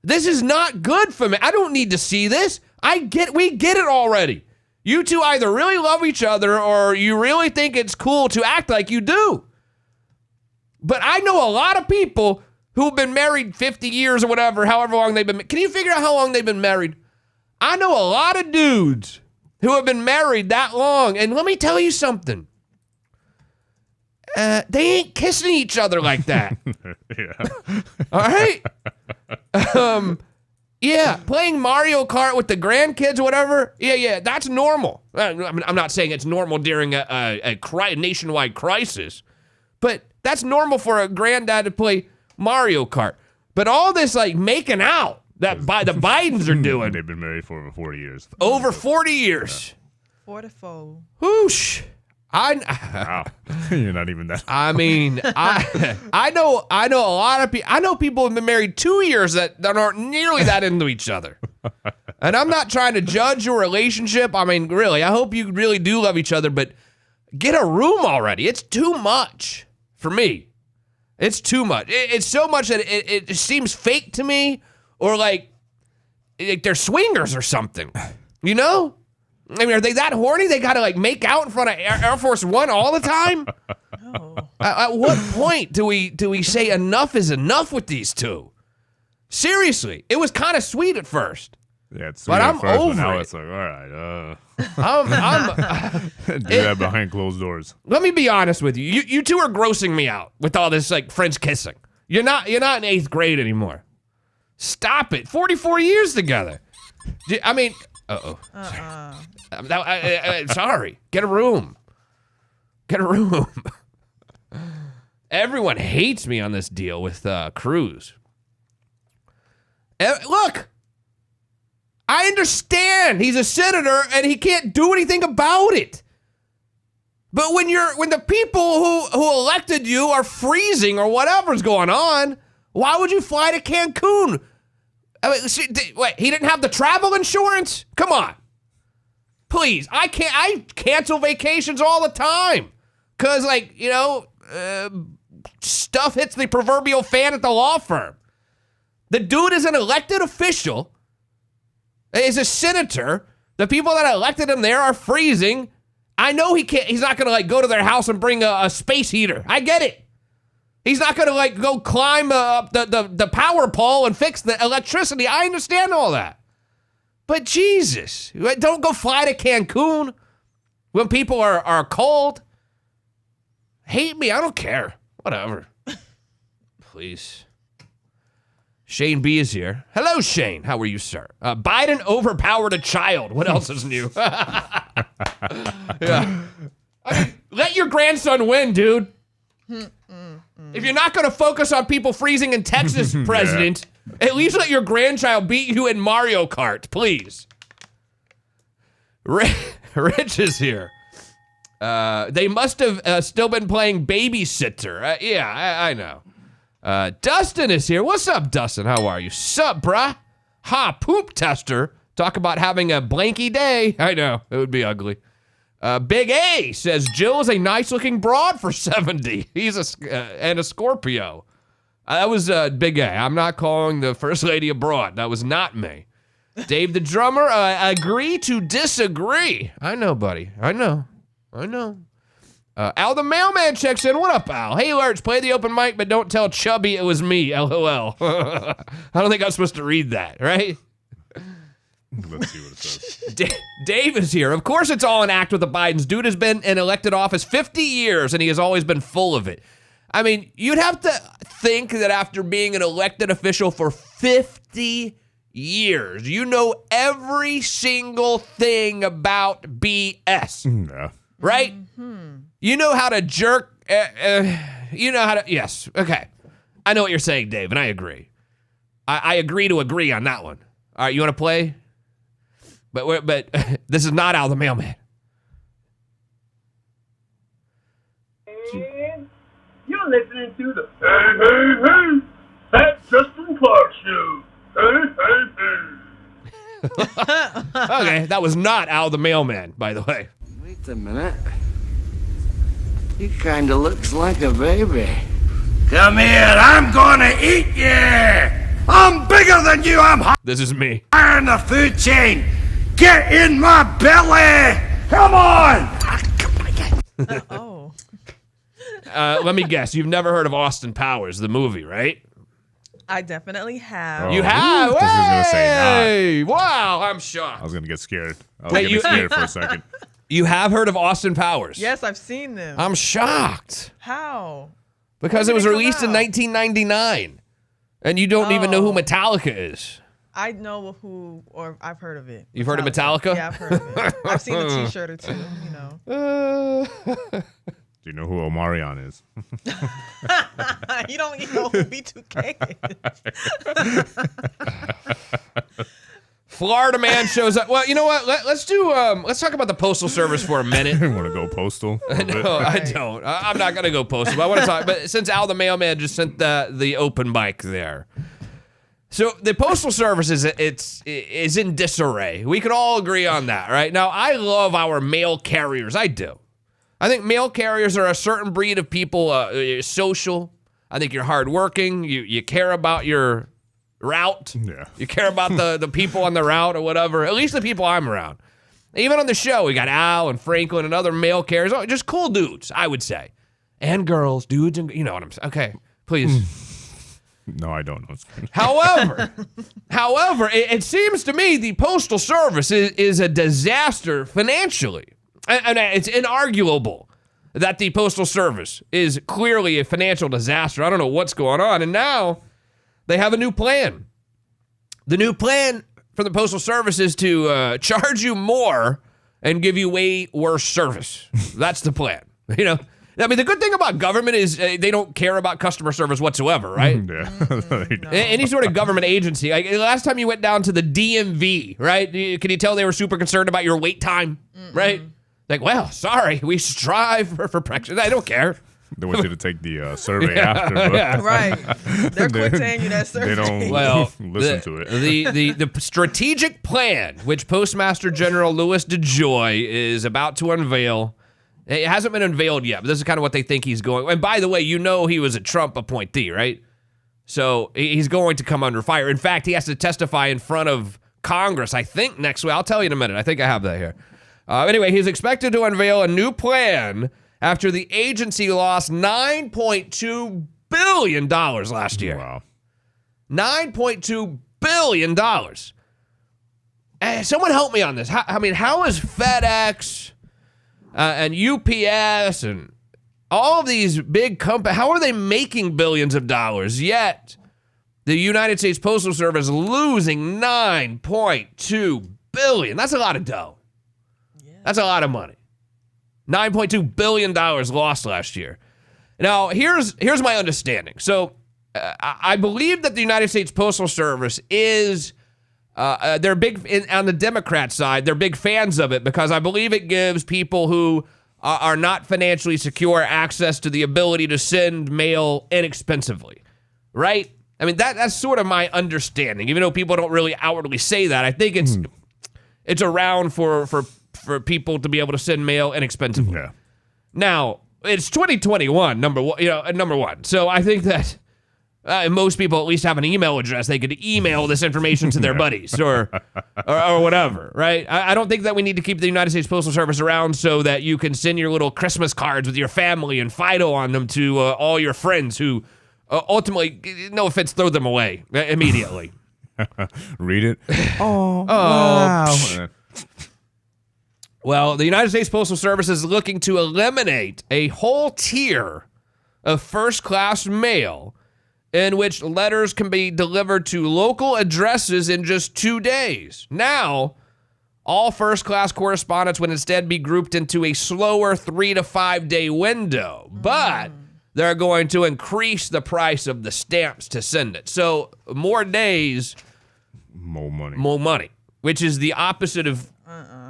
This is not good for me. I don't need to see this. We get it already. You two either really love each other or you really think it's cool to act like you do. But I know a lot of people who've been married 50 years or whatever, however long they've been. Can you figure out how long they've been married? I know a lot of dudes who have been married that long. And let me tell you something. They ain't kissing each other like that. Yeah. All right? Yeah, playing Mario Kart with the grandkids or whatever, yeah, that's normal. I'm not saying it's normal during a nationwide crisis, but that's normal for a granddad to play Mario Kart. But all this like making out that the Bidens are doing. They've been married for over 40 years. Over 40 years. 44. Whoosh. Wow. You're not even that. I mean, I know a lot of people. I know people who have been married 2 years that aren't nearly that into each other. And I'm not trying to judge your relationship. I mean, really, I hope you really do love each other, but get a room already. It's too much for me. It's too much. It's so much that it seems fake to me, or like they're swingers or something. You know? I mean, are they that horny? They gotta like make out in front of Air Force One all the time? No. At what point do we say enough is enough with these two? Seriously, it was kind of sweet at first. Yeah, it's but I'm first, over but now it. It's like, all right, I'm do that behind closed doors. Let me be honest with you. You two are grossing me out with all this like French kissing. You're not in 8th grade anymore. Stop it. 44 years together. I mean, sorry. Get a room. Get a room. Everyone hates me on this deal with Cruz. Look, I understand he's a senator and he can't do anything about it. But when the people who elected you are freezing or whatever's going on, why would you fly to Cancun? I mean, wait, he didn't have the travel insurance? Come on. Please, I cancel vacations all the time. Because, stuff hits the proverbial fan at the law firm. The dude is an elected official. He's a senator. The people that elected him there are freezing. I know he's not going to go to their house and bring a space heater. I get it. He's not going to go climb up the power pole and fix the electricity. I understand all that. But Jesus, don't go fly to Cancun when people are cold. Hate me, I don't care. Whatever. Please. Shane B is here. Hello, Shane. How are you, sir? Biden overpowered a child. What else is new? Yeah. I mean, let your grandson win, dude. If you're not going to focus on people freezing in Texas, President, at least let your grandchild beat you in Mario Kart, please. Rich is here. They must have still been playing babysitter. Yeah, I know. Dustin is here. What's up, Dustin? How are you? Sup, bruh? Ha, poop tester. Talk about having a blanky day. I know, it would be ugly. Big A says Jill is a nice-looking broad for 70. He's and a Scorpio. That was Big A. I'm not calling the First Lady a broad. That was not me. Dave the drummer, agree to disagree. I know, buddy. I know. Al the mailman checks in. What up, Al? Hey, Lurch, play the open mic, but don't tell Chubby it was me. LOL. I don't think I'm supposed to read that, right? Let's see what it says. Dave is here. Of course it's all an act with the Bidens. Dude has been in elected office 50 years, and he has always been full of it. I mean, you'd have to think that after being an elected official for 50 years, you know every single thing about BS. Yeah. Right? You know how to jerk. You know how to. Yes. Okay. I know what you're saying, Dave, and I agree. I agree to agree on that one. All right, you want to play? But this is not Al the mailman. You're listening to the Hey Fat Justin Clark Show. Okay, that was not Al the mailman, by the way. Wait a minute. He kind of looks like a baby. Come here, I'm gonna eat you! I'm bigger than you, I'm This is me. higher in the food chain! Get in my belly! Come on! Oh. Let me guess. You've never heard of Austin Powers, the movie, right? I definitely have. You have? I was gonna say Hey! Wow, I'm shocked. I was gonna get scared. I was Wait, getting scared for a second. You have heard of Austin Powers? Yes, I've seen them. I'm shocked. How? Because When it was did it come released in out? 1999. And you don't even know who Metallica is. I know who, or I've heard of it. You've heard of Metallica? Yeah, I've heard of it. I've seen a T-shirt or two. You know. Do you know who Omarion is? You don't even know who B2K is. Florida man shows up. Well, you know what? Let's do. Let's talk about the Postal Service for a minute. You want to go postal? No, I don't. I'm not gonna go postal. But I want to talk. But since Al the mailman just sent the open mic there, so the Postal Service is in disarray. We can all agree on that, right? Now, I love our mail carriers. I do. I think mail carriers are a certain breed of people. Social. I think you're hardworking. You care about your route. Yeah. You care about the people on the route or whatever. At least the people I'm around. Even on the show, we got Al and Franklin and other mail carriers. Oh, just cool dudes, I would say. And girls, dudes, and you know what I'm saying. Okay, please. No, I don't know. However, it seems to me the Postal Service is a disaster financially. And it's inarguable that the Postal Service is clearly a financial disaster. I don't know what's going on. And now they have a new plan. The new plan for the Postal Service is to charge you more and give you way worse service. That's the plan. You know, I mean, the good thing about government is they don't care about customer service whatsoever, right? Yeah. Any sort of government agency. Like last time you went down to the DMV, right? Can you tell they were super concerned about your wait time, right? Like, well, sorry, we strive for practice. I don't care. They want you to take the survey after. But Right. They're quick to hand you that survey. They don't listen to it. The strategic plan, which Postmaster General Louis DeJoy is about to unveil, it hasn't been unveiled yet, but this is kind of what they think he's going. And by the way, you know he was a Trump appointee, right? So he's going to come under fire. In fact, he has to testify in front of Congress, I think, next week. I'll tell you in a minute. I think I have that here. Anyway, he's expected to unveil a new plan after the agency lost $9.2 billion last year. Wow. $9.2 billion. Someone help me on this. How is FedEx and UPS and all of these big companies, how are they making billions of dollars, yet the United States Postal Service losing $9.2 billion? That's a lot of dough. That's a lot of money. $9.2 billion lost last year. Now, here's my understanding. So I believe that the United States Postal Service is, they're big, on the Democrat side, they're big fans of it because I believe it gives people who are not financially secure access to the ability to send mail inexpensively, right? I mean, that's sort of my understanding, even though people don't really outwardly say that. I think it's around for people to be able to send mail inexpensively. Yeah. Now, it's 2021, number one. So I think that most people at least have an email address. They could email this information to their buddies or whatever, right? I don't think that we need to keep the United States Postal Service around so that you can send your little Christmas cards with your family and Fido on them to all your friends who ultimately, no offense, throw them away immediately. Read it. Wow. Well, the United States Postal Service is looking to eliminate a whole tier of first-class mail in which letters can be delivered to local addresses in just 2 days. Now, all first-class correspondence would instead be grouped into a slower 3 to 5 day window, but they're going to increase the price of the stamps to send it. So more days, more money, which is the opposite of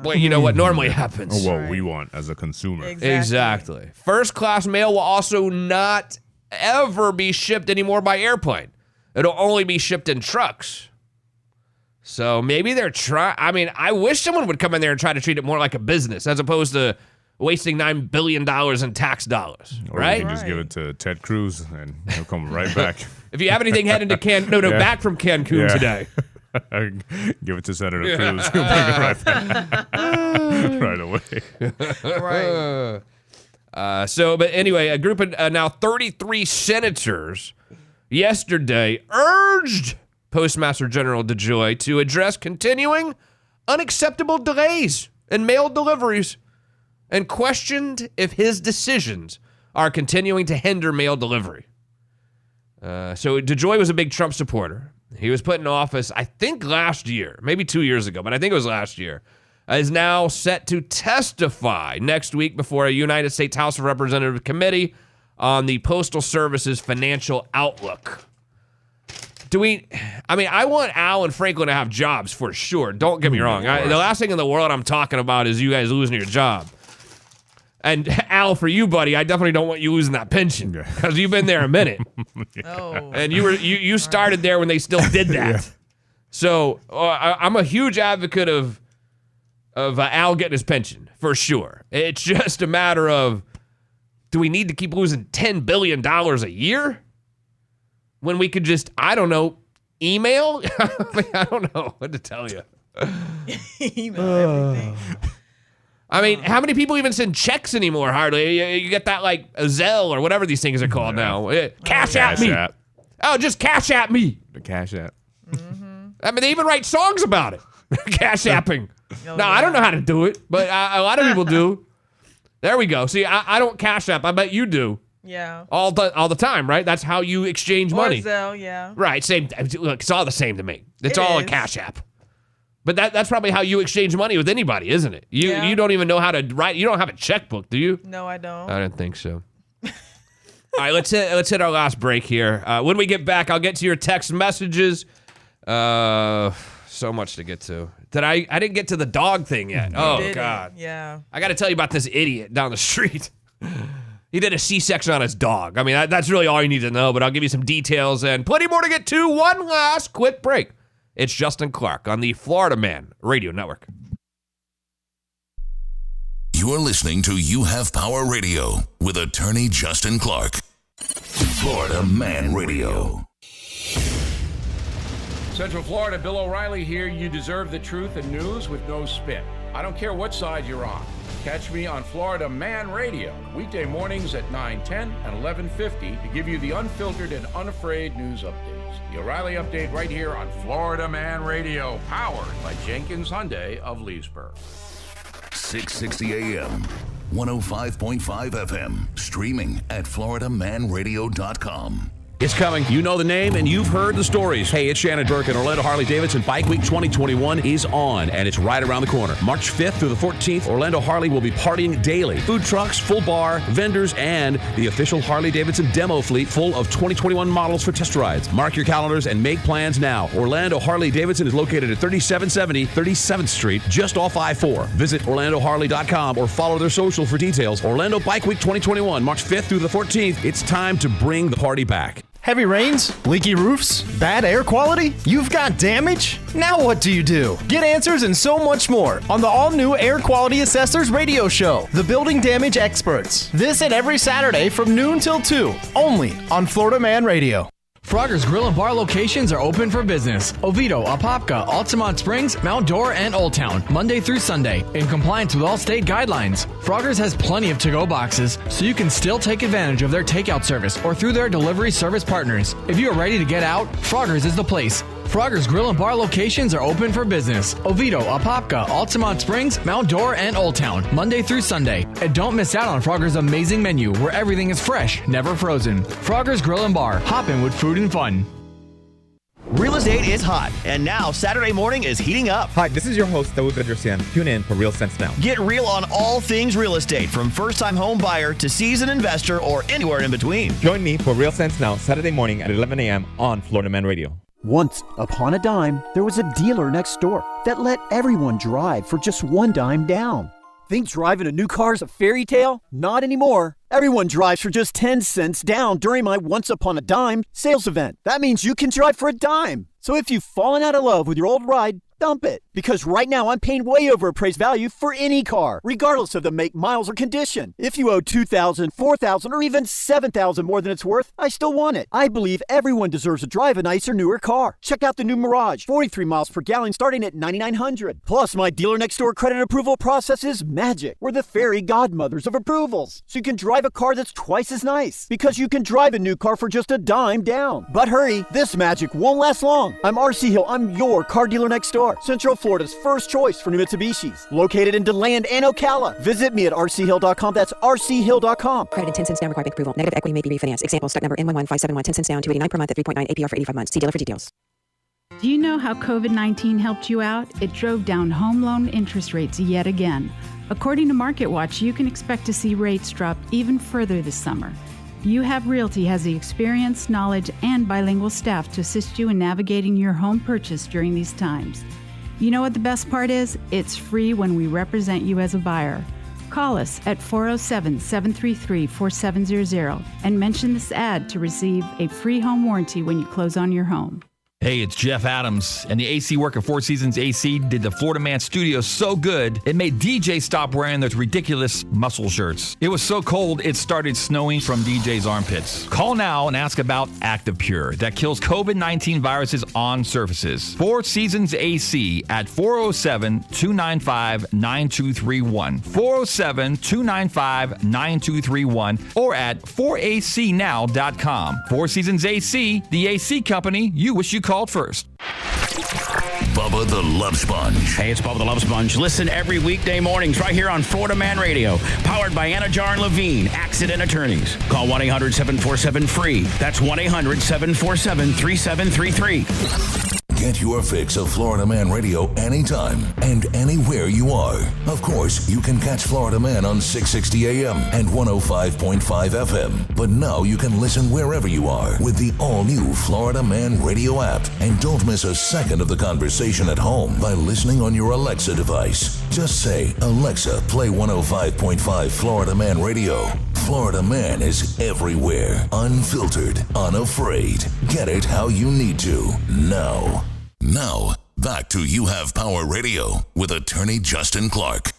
what normally happens. What we want as a consumer. Exactly. First-class mail will also not ever be shipped anymore by airplane. It'll only be shipped in trucks. So maybe they're trying. I mean, I wish someone would come in there and try to treat it more like a business as opposed to wasting $9 billion in tax dollars, Or right? you can just give it to Ted Cruz and he'll come right back. If you have anything heading to back from Cancun today. Give it to Senator Cruz. He'll bring it right back. Right away. Right. But anyway, a group of now 33 senators yesterday urged Postmaster General DeJoy to address continuing unacceptable delays in mail deliveries and questioned if his decisions are continuing to hinder mail delivery. So DeJoy was a big Trump supporter. He was put in office, I think last year, maybe 2 years ago, but I think it was last year. Is now set to testify next week before a United States House of Representatives committee on the Postal Service's financial outlook. I want Al and Franklin to have jobs for sure. Don't get me wrong. The last thing in the world I'm talking about is you guys losing your job. And Al, for you, buddy, I definitely don't want you losing that pension because you've been there a minute. And you started there when they still did that. Yeah. So I'm a huge advocate of Al getting his pension for sure. It's just a matter of, do we need to keep losing $10 billion a year when we could just, I don't know, email? I don't know what to tell you. Email everything. I mean, how many people even send checks anymore? Hardly. You get that like a Zelle or whatever these things are called now. Cash at me. Oh, just cash at me. The Cash App. Mm-hmm. I mean, they even write songs about it. Cash apping. I don't know how to do it, but a lot of people do. There we go. See, I don't Cash App. I bet you do. Yeah. All the time, right? That's how you exchange money. Zelle, yeah. Right. Same. Look, it's all the same to me. It's all a Cash App. But that's probably how you exchange money with anybody, isn't it? You don't even know how to write. You don't have a checkbook, do you? No, I don't. I didn't think so. All right, let's hit our last break here. When we get back, I'll get to your text messages. So much to get to. I didn't get to the dog thing yet. Oh, God. Yeah. I got to tell you about this idiot down the street. He did a C-section on his dog. I mean, that's really all you need to know, but I'll give you some details and plenty more to get to. One last quick break. It's Justin Clark on the Florida Man Radio Network. You're listening to You Have Power Radio with attorney Justin Clark. Florida Man Radio. Central Florida, Bill O'Reilly here. You deserve the truth and news with no spin. I don't care what side you're on. Catch me on Florida Man Radio, weekday mornings at 9:10 and 11:50 to give you the unfiltered and unafraid news updates. The O'Reilly Update right here on Florida Man Radio, powered by Jenkins Hyundai of Leesburg. 660 AM, 105.5 FM, streaming at floridamanradio.com. It's coming. You know the name and you've heard the stories. Hey, it's Shannon Burke, and Orlando Harley-Davidson Bike Week 2021 is on, and it's right around the corner. March 5th through the 14th, Orlando Harley will be partying daily. Food trucks, full bar, vendors, and the official Harley-Davidson demo fleet full of 2021 models for test rides. Mark your calendars and make plans now. Orlando Harley-Davidson is located at 3770 37th Street, just off I-4. Visit OrlandoHarley.com or follow their social for details. Orlando Bike Week 2021, March 5th through the 14th. It's time to bring the party back. Heavy rains? Leaky roofs? Bad air quality? You've got damage? Now what do? Get answers and so much more on the all-new Air Quality Assessors radio show, The Building Damage Experts. This and every Saturday from noon till 2, only on Florida Man Radio. Frogger's Grill and Bar locations are open for business. Oviedo, Apopka, Altamont Springs, Mount Dora, and Old Town, Monday through Sunday, in compliance with all state guidelines. Frogger's has plenty of to-go boxes, so you can still take advantage of their takeout service or through their delivery service partners. If you are ready to get out, Frogger's is the place. Frogger's Grill and Bar locations are open for business. Oviedo, Apopka, Altamont Springs, Mount Dora, and Old Town, Monday through Sunday. And don't miss out on Frogger's amazing menu where everything is fresh, never frozen. Frogger's Grill and Bar, hopping with food and fun. Real estate is hot, and now Saturday morning is heating up. Hi, this is your host, Dawood Bedrosian. Tune in for Real Sense Now. Get real on all things real estate, from first-time home buyer to seasoned investor or anywhere in between. Join me for Real Sense Now, Saturday morning at 11 a.m. on Florida Man Radio. Once upon a dime, there was a dealer next door that let everyone drive for just one dime down. Think driving a new car is a fairy tale? Not anymore. Everyone drives for just 10 cents down during my Once Upon a Dime sales event. That means you can drive for a dime. So if you've fallen out of love with your old ride, dump it. Because right now I'm paying way over appraised value for any car, regardless of the make, miles, or condition. If you owe $2,000, $4,000, or even $7,000 more than it's worth, I still want it. I believe everyone deserves to drive a nicer, newer car. Check out the new Mirage, 43 miles per gallon starting at $9,900. Plus, my dealer next door credit approval process is magic. We're the fairy godmothers of approvals. So you can drive a car that's twice as nice. Because you can drive a new car for just a dime down. But hurry, this magic won't last long. I'm RC Hill. I'm your car dealer next door. Central Florida's first choice for new Mitsubishis. Located in DeLand and Ocala. Visit me at rchill.com. That's rchill.com. Credit and 10 cents down required bank approval. Negative equity may be refinanced. Example, stock number N11571, 10 cents down, $289 per month at 3.9 APR for 85 months. See dealer for details. Do you know how COVID-19 helped you out? It drove down home loan interest rates yet again. According to MarketWatch, you can expect to see rates drop even further this summer. You Have Realty has the experience, knowledge, and bilingual staff to assist you in navigating your home purchase during these times. You know what the best part is? It's free when we represent you as a buyer. Call us at 407-733-4700 and mention this ad to receive a free home warranty when you close on your home. Hey, it's Jeff Adams, and the AC work at Four Seasons AC did the Florida Man studio so good, it made DJ stop wearing those ridiculous muscle shirts. It was so cold, it started snowing from DJ's armpits. Call now and ask about Active Pure that kills COVID-19 viruses on surfaces. Four Seasons AC at 407-295-9231. 407-295-9231 or at 4acnow.com. Four Seasons AC, the AC company you wish you called first. Bubba the Love Sponge. Hey, it's Bubba the Love Sponge. Listen every weekday mornings right here on Florida Man Radio. Powered by Anna Jar and Levine, Accident Attorneys. Call 1-800-747-FREE. That's 1-800-747-3733. Get your fix of Florida Man Radio anytime and anywhere you are. Of course, you can catch Florida Man on 660 AM and 105.5 FM. But now you can listen wherever you are with the all-new Florida Man Radio app. And don't miss a second of the conversation at home by listening on your Alexa device. Just say, Alexa, play 105.5 Florida Man Radio. Florida Man is everywhere, unfiltered, unafraid. Get it how you need to. Now, back to You Have Power Radio with attorney Justin Clark.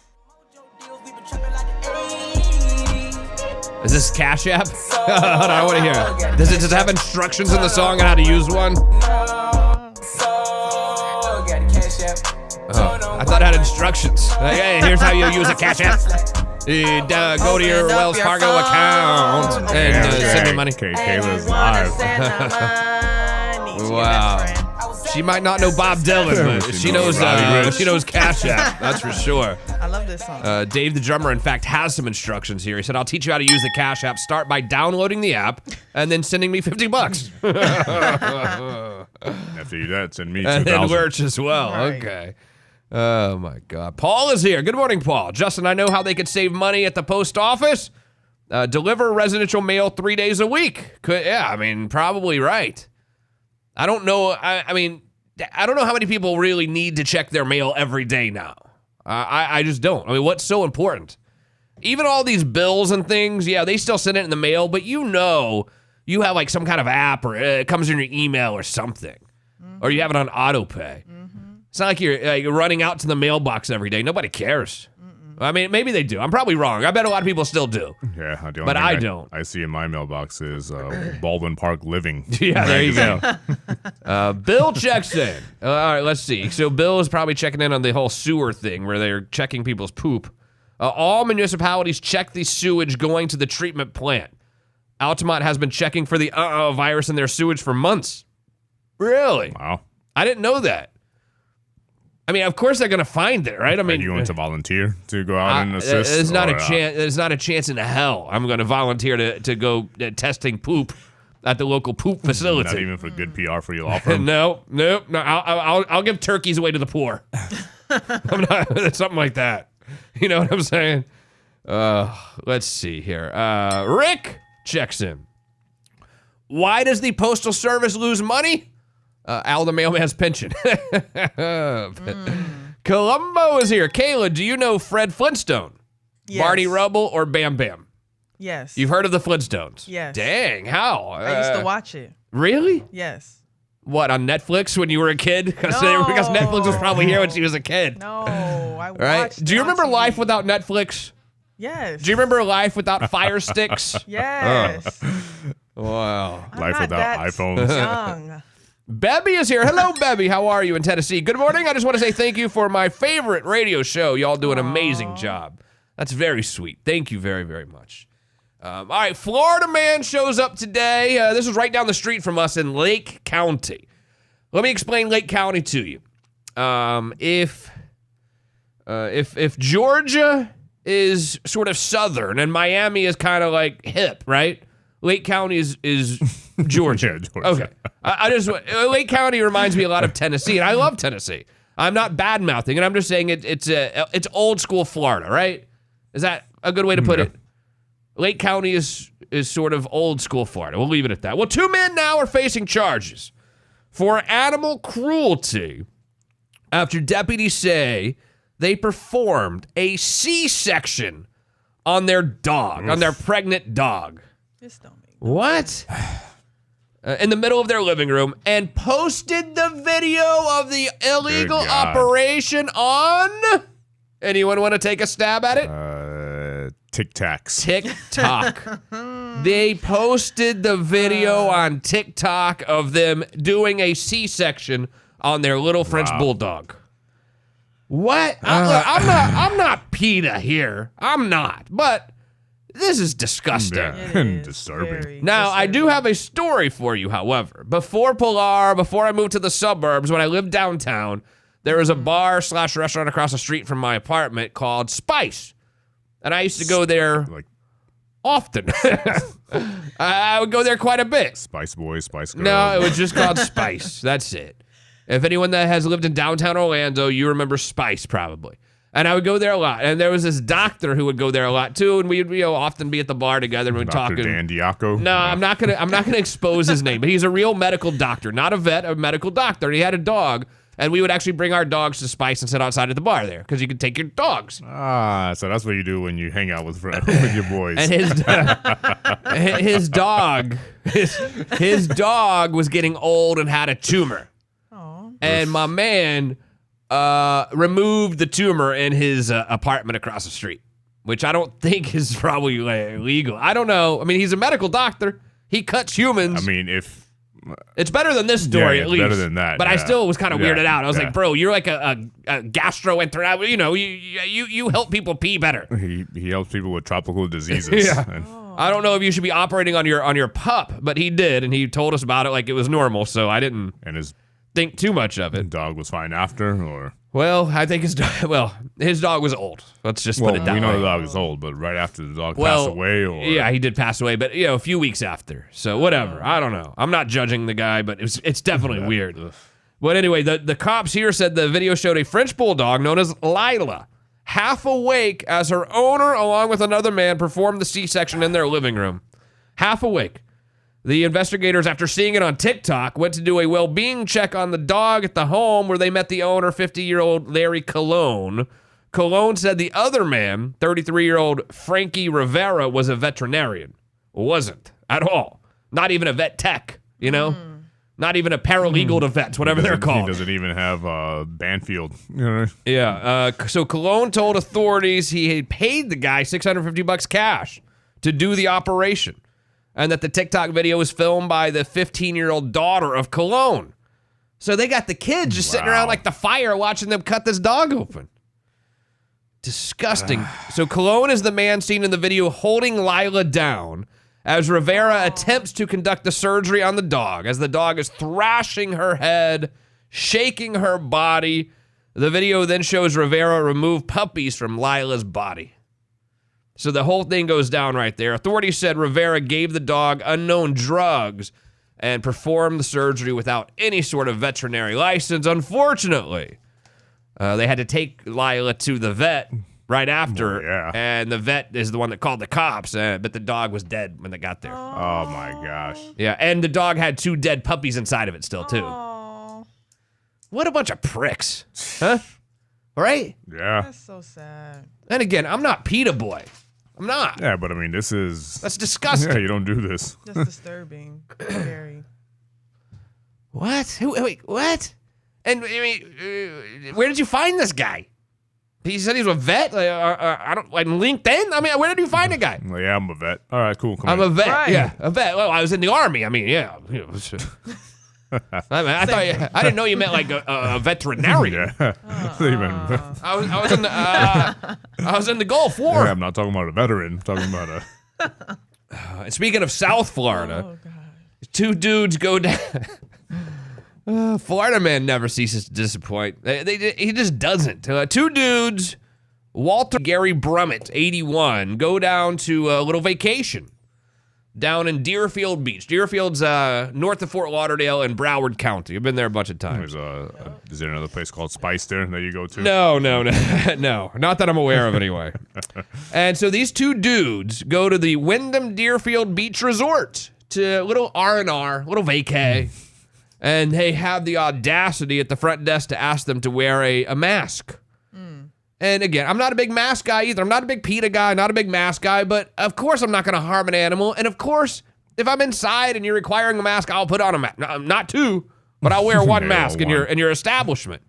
Is this Cash App? Hold on, I want to hear it. Does it just have instructions in the song on how to use one? Oh, I thought it had instructions. Like, hey, here's how you use a Cash App. Go to your Wells Fargo account and send me money. Okay, Kayla's live. Wow. She might not know Bob Dylan, but she knows Cash App. That's for sure. I love this song. Dave the drummer, in fact, has some instructions here. He said, I'll teach you how to use the Cash App. Start by downloading the app and then sending me $50. After you that, send me And $2,000. Lurch as well. Right. Okay. Oh, my God. Paul is here. Good morning, Paul. Justin, I know how they could save money at the post office. Deliver residential mail 3 days a week. Probably right. I don't know. I don't know how many people really need to check their mail every day now. I just don't. I mean, what's so important? Even all these bills and things, yeah, they still send it in the mail, but you have like some kind of app or it comes in your email or something. Mm-hmm. Or you have it on auto pay. Mm-hmm. It's not like you're running out to the mailbox every day. Nobody cares. I mean, maybe they do. I'm probably wrong. I bet a lot of people still do. Yeah, the only but thing I don't. I see in my mailbox is Baldwin Park Living. Yeah, there you go. Bill checks in. All right, let's see. So Bill is probably checking in on the whole sewer thing where they're checking people's poop. All municipalities check the sewage going to the treatment plant. Altamont has been checking for the virus in their sewage for months. Really? Wow. I didn't know that. I mean, of course they're going to find it, right? I mean, are you going to volunteer to go out and assist? There's not a chance. There's not a chance in hell I'm going to volunteer to go testing poop at the local poop facility. Not even for good PR for your law firm. No. I'll give turkeys away to the poor. I'm not something like that. You know what I'm saying? Let's see here. Rick checks in. Why does the Postal Service lose money? Al the mailman's pension. Columbo is here. Kayla, do you know Fred Flintstone? Yes. Barney Rubble or Bam Bam? Yes. You've heard of the Flintstones? Yes. Dang, how? I used to watch it. Really? Yes. What, on Netflix when you were a kid? Because Netflix was probably here when she was a kid. No, I watched Right? Do you remember TV. life without Netflix? Yes. Do you remember life without Fire Sticks? Yes. Wow. Life without iPhones. Young. Bebby is here. Hello, Bebby. How are you in Tennessee? Good morning. I just want to say thank you for my favorite radio show. Y'all do an amazing job. That's very sweet. Thank you very, very much. All right, Florida man shows up today. This is right down the street from us in Lake County. Let me explain Lake County to you. If Georgia is sort of southern and Miami is kind of like hip, right? Lake County is Georgia. Yeah, Georgia. Okay. Lake County reminds me a lot of Tennessee, and I love Tennessee. I'm not bad mouthing, and I'm just saying it's old school Florida, right? Is that a good way to put it? Lake County is sort of old school Florida. We'll leave it at that. Well, 2 men now are facing charges for animal cruelty after deputies say they performed a C-section on their dog, on their pregnant dog. This don't make What? In the middle of their living room and posted the video of the illegal operation on... Anyone want to take a stab at it? TikToks. TikTok. They posted the video on TikTok of them doing a C-section on their little French bulldog. What? I'm not PETA here. I'm not. But this is disgusting. Yeah. Disturbing. Now, I do have a story for you, however. Before I moved to the suburbs, when I lived downtown, there was a bar/restaurant across the street from my apartment called Spice. And I used to go there often. I would go there quite a bit. Spice Boys, Spice Girls. No, it was just called Spice. That's it. If anyone that has lived in downtown Orlando, you remember Spice probably. And I would go there a lot. And there was this doctor who would go there a lot too. And we'd often be at the bar together and we'd talk. Dr. Dan Diaco? No, I'm not gonna expose his name, but he's a real medical doctor, not a vet, a medical doctor. And he had a dog. And we would actually bring our dogs to Spice and sit outside of the bar there because you could take your dogs. Ah, so that's what you do when you hang out with with your boys. And his dog was getting old and had a tumor. And my man removed the tumor in his apartment across the street, which I don't think is probably legal. I don't know. I mean, he's a medical doctor. He cuts humans. I mean, it's better than this story, at least. Better than that. But I still was kind of weirded out. I was yeah. like, bro, you're like a gastroenterologist. You know, you help people pee better. He helps people with tropical diseases. Yeah. I don't know if you should be operating on your pup, but he did, and he told us about it like it was normal. So I didn't think too much of it. Dog was fine after, or. Well, I think his dog was old. Let's just put it that way. We know the dog is old, but right after the dog passed away, or yeah, he did pass away, but a few weeks after. So whatever. I don't know. I'm not judging the guy, but it's definitely weird. But anyway, the cops here said the video showed a French bulldog known as Lila, half awake as her owner, along with another man, performed the C-section in their living room. Half awake. The investigators, after seeing it on TikTok, went to do a well-being check on the dog at the home where they met the owner, 50-year-old Larry Colon. Colon said the other man, 33-year-old Frankie Rivera, was a veterinarian. Wasn't at all. Not even a vet tech, you know? Not even a paralegal to vets, whatever they're called. He doesn't even have Banfield. You know? Yeah. So Colon told authorities he had paid the guy $650 cash to do the operation, and that the TikTok video was filmed by the 15-year-old daughter of Colon. So they got the kids just sitting around like the fire watching them cut this dog open. Disgusting. So Colon is the man seen in the video holding Lila down as Rivera attempts to conduct the surgery on the dog, as the dog is thrashing her head, shaking her body. The video then shows Rivera remove puppies from Lila's body. So the whole thing goes down right there. Authorities said Rivera gave the dog unknown drugs and performed the surgery without any sort of veterinary license. Unfortunately, they had to take Lila to the vet right after, and the vet is the one that called the cops, but the dog was dead when they got there. Oh, my gosh. Yeah, and the dog had 2 dead puppies inside of it still, too. What a bunch of pricks. Huh? Right? Yeah. That's so sad. And again, I'm not PETA boy. I'm not. Yeah, but I mean, that's disgusting. Yeah, you don't do this. That's disturbing. Very. What? Wait, what? And I mean, where did you find this guy? He said he was a vet. I don't like LinkedIn. I mean, where did you find a guy? Well, yeah, I'm a vet. All right, cool. I'm a vet. Right. Yeah, a vet. Well, I was in the Army. I mean, yeah. I didn't know you meant like a veterinarian. Yeah. I was in the Gulf War. Yeah, I'm not talking about a veteran. I'm talking about a. Speaking of South Florida, 2 dudes go down. Florida man never ceases to disappoint. He just doesn't. 2 dudes, Walter Gary Brummett, 81, go down to a little vacation down in Deerfield Beach. Deerfield's north of Fort Lauderdale in Broward County. I've been there a bunch of times. Is there another place called Spice there that you go to? No. No, not that I'm aware of anyway. And so these 2 dudes go to the Wyndham Deerfield Beach Resort to a little R&R, little vacay. And they have the audacity at the front desk to ask them to wear a mask. And again, I'm not a big mask guy either. I'm not a big PETA guy, not a big mask guy, but of course I'm not going to harm an animal. And of course, if I'm inside and you're requiring a mask, I'll put on a mask. Not 2, but I'll wear 1 mask in your establishment.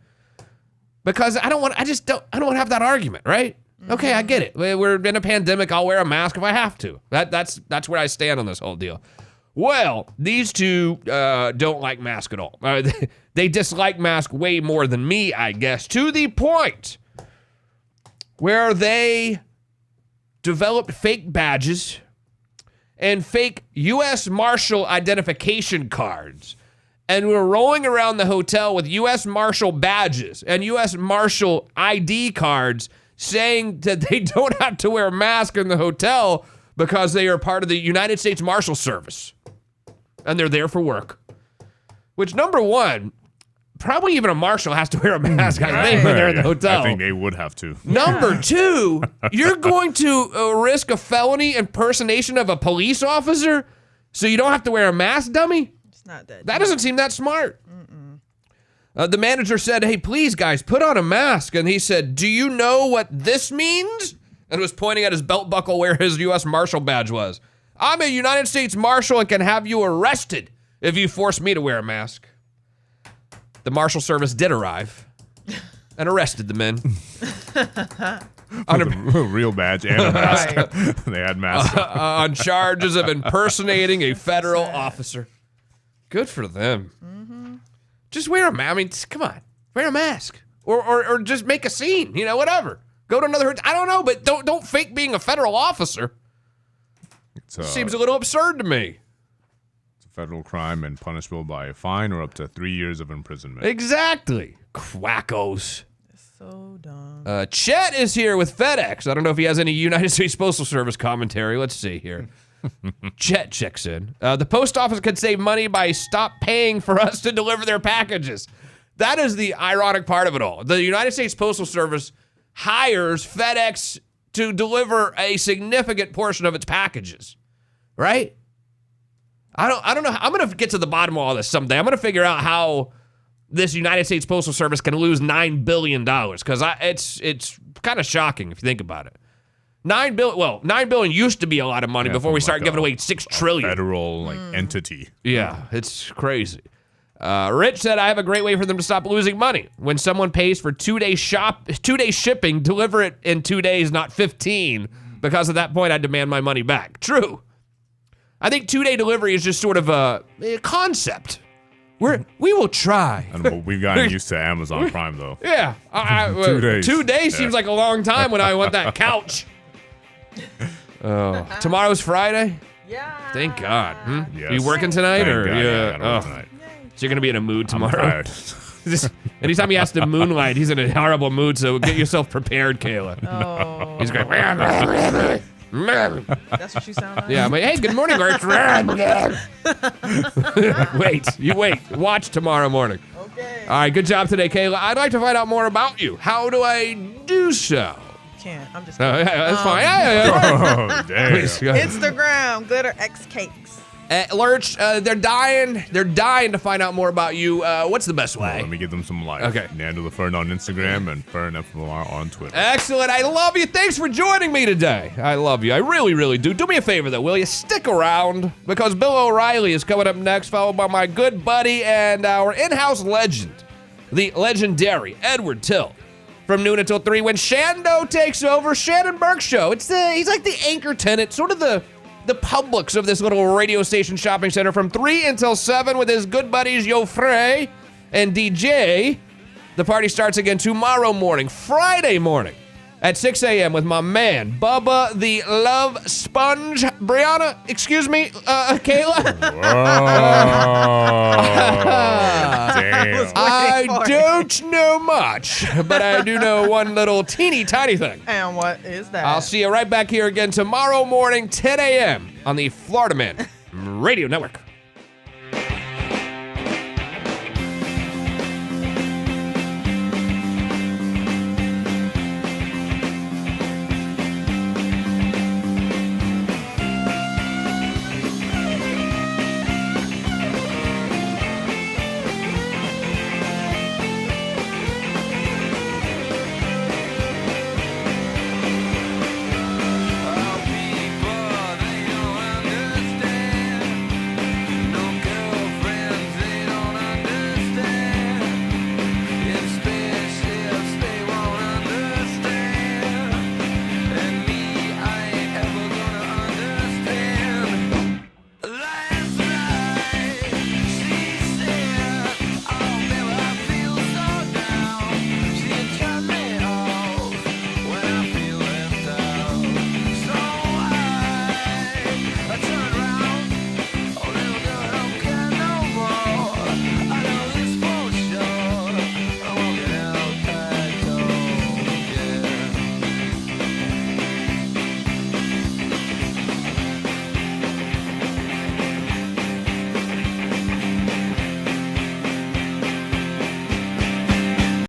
Because I don't want to have that argument, right? Okay, I get it. We're in a pandemic. I'll wear a mask if I have to. That's where I stand on this whole deal. Well, these 2 don't like mask at all. They dislike mask way more than me, I guess, to the point where they developed fake badges and fake U.S. Marshal identification cards. And were rolling around the hotel with U.S. Marshal badges and U.S. Marshal ID cards saying that they don't have to wear a mask in the hotel because they are part of the United States Marshal Service. And they're there for work. Which, number one, Probably even a marshal has to wear a mask, I think, when they're in the hotel. I think they would have to. Number two, you're going to risk a felony impersonation of a police officer so you don't have to wear a mask, dummy? It's not that. That doesn't seem that smart. The manager said, hey, please, guys, put on a mask. And he said, do you know what this means? And was pointing at his belt buckle where his U.S. Marshal badge was. I'm a United States Marshal and can have you arrested if you force me to wear a mask. The Marshal Service did arrive and arrested the men. On a real badge and a mask. They had masks on charges of impersonating a federal officer. Good for them. Just wear a mask. I mean, come on. Wear a mask. Or just make a scene. You know, whatever. Go to another... I don't know, but don't fake being a federal officer. Seems a little absurd to me. It's a federal crime and punishable by a fine or up to 3 years of imprisonment. Exactly. Quackos. So dumb. Chet is here with FedEx. I don't know if he has any United States Postal Service commentary. Let's see here. Chet checks in. The post office could save money by stop paying for us to deliver their packages. That is the ironic part of it all. The United States Postal Service hires FedEx to deliver a significant portion of its packages, right? I don't know. I'm going to get to the bottom of all this someday. I'm going to figure out how this United States Postal Service can lose $9 billion because it's kind of shocking if you think about it. $9 billion used to be a lot of money before we started giving away $6 trillion. Federal entity. Yeah, it's crazy. Rich said, I have a great way for them to stop losing money. When someone pays for 2 day shipping, deliver it in 2 days, not 15. Because at that point, I demand my money back. True. I think 2 day delivery is just sort of a concept. We will try. And we've gotten used to Amazon Prime, though. Yeah. 2 days. 2 days seems like a long time when I want that couch. Tomorrow's Friday? Yeah. Thank God. Yes. Are you working tonight? Thank or God, yeah, I gotta work tonight. So you're going to be in a mood tomorrow? I'm tired. Anytime he has to moonlight, he's in a horrible mood, so get yourself prepared, Kayla. Oh. He's going, That's what you sound like? yeah, I'm like, hey, good morning, Lurch. Wait. Watch tomorrow morning. Okay. All right, good job today, Kayla. I'd like to find out more about you. How do I do so? Can't. I'm just Oh, kidding. yeah, that's fine. Yeah. Oh, damn. Please, go ahead. Instagram, glitter X cakes. Lurch, they're dying to find out more about you. What's the best way? Let me give them some life. Okay. Nando the Fern on Instagram and Fern FLR on Twitter. Excellent. I love you. Thanks for joining me today. I love you. I really, really do. Do me a favor, though, will you? Stick around, because Bill O'Reilly is coming up next, followed by my good buddy and our in-house legend, the legendary Edward Till. From noon until 3, when Shando takes over, Shannon Burke Show. He's like the anchor tenant, sort of the Publix of this little radio station shopping center from 3 until 7 with his good buddies Yo Frey and DJ. The party starts again tomorrow morning, Friday morning, at 6 a.m. with my man, Bubba the Love Sponge. Brianna, excuse me, Kayla. Damn. I don't know much, but I do know one little teeny tiny thing. And what is that? I'll see you right back here again tomorrow morning, 10 a.m. on the Florida Man Radio Network.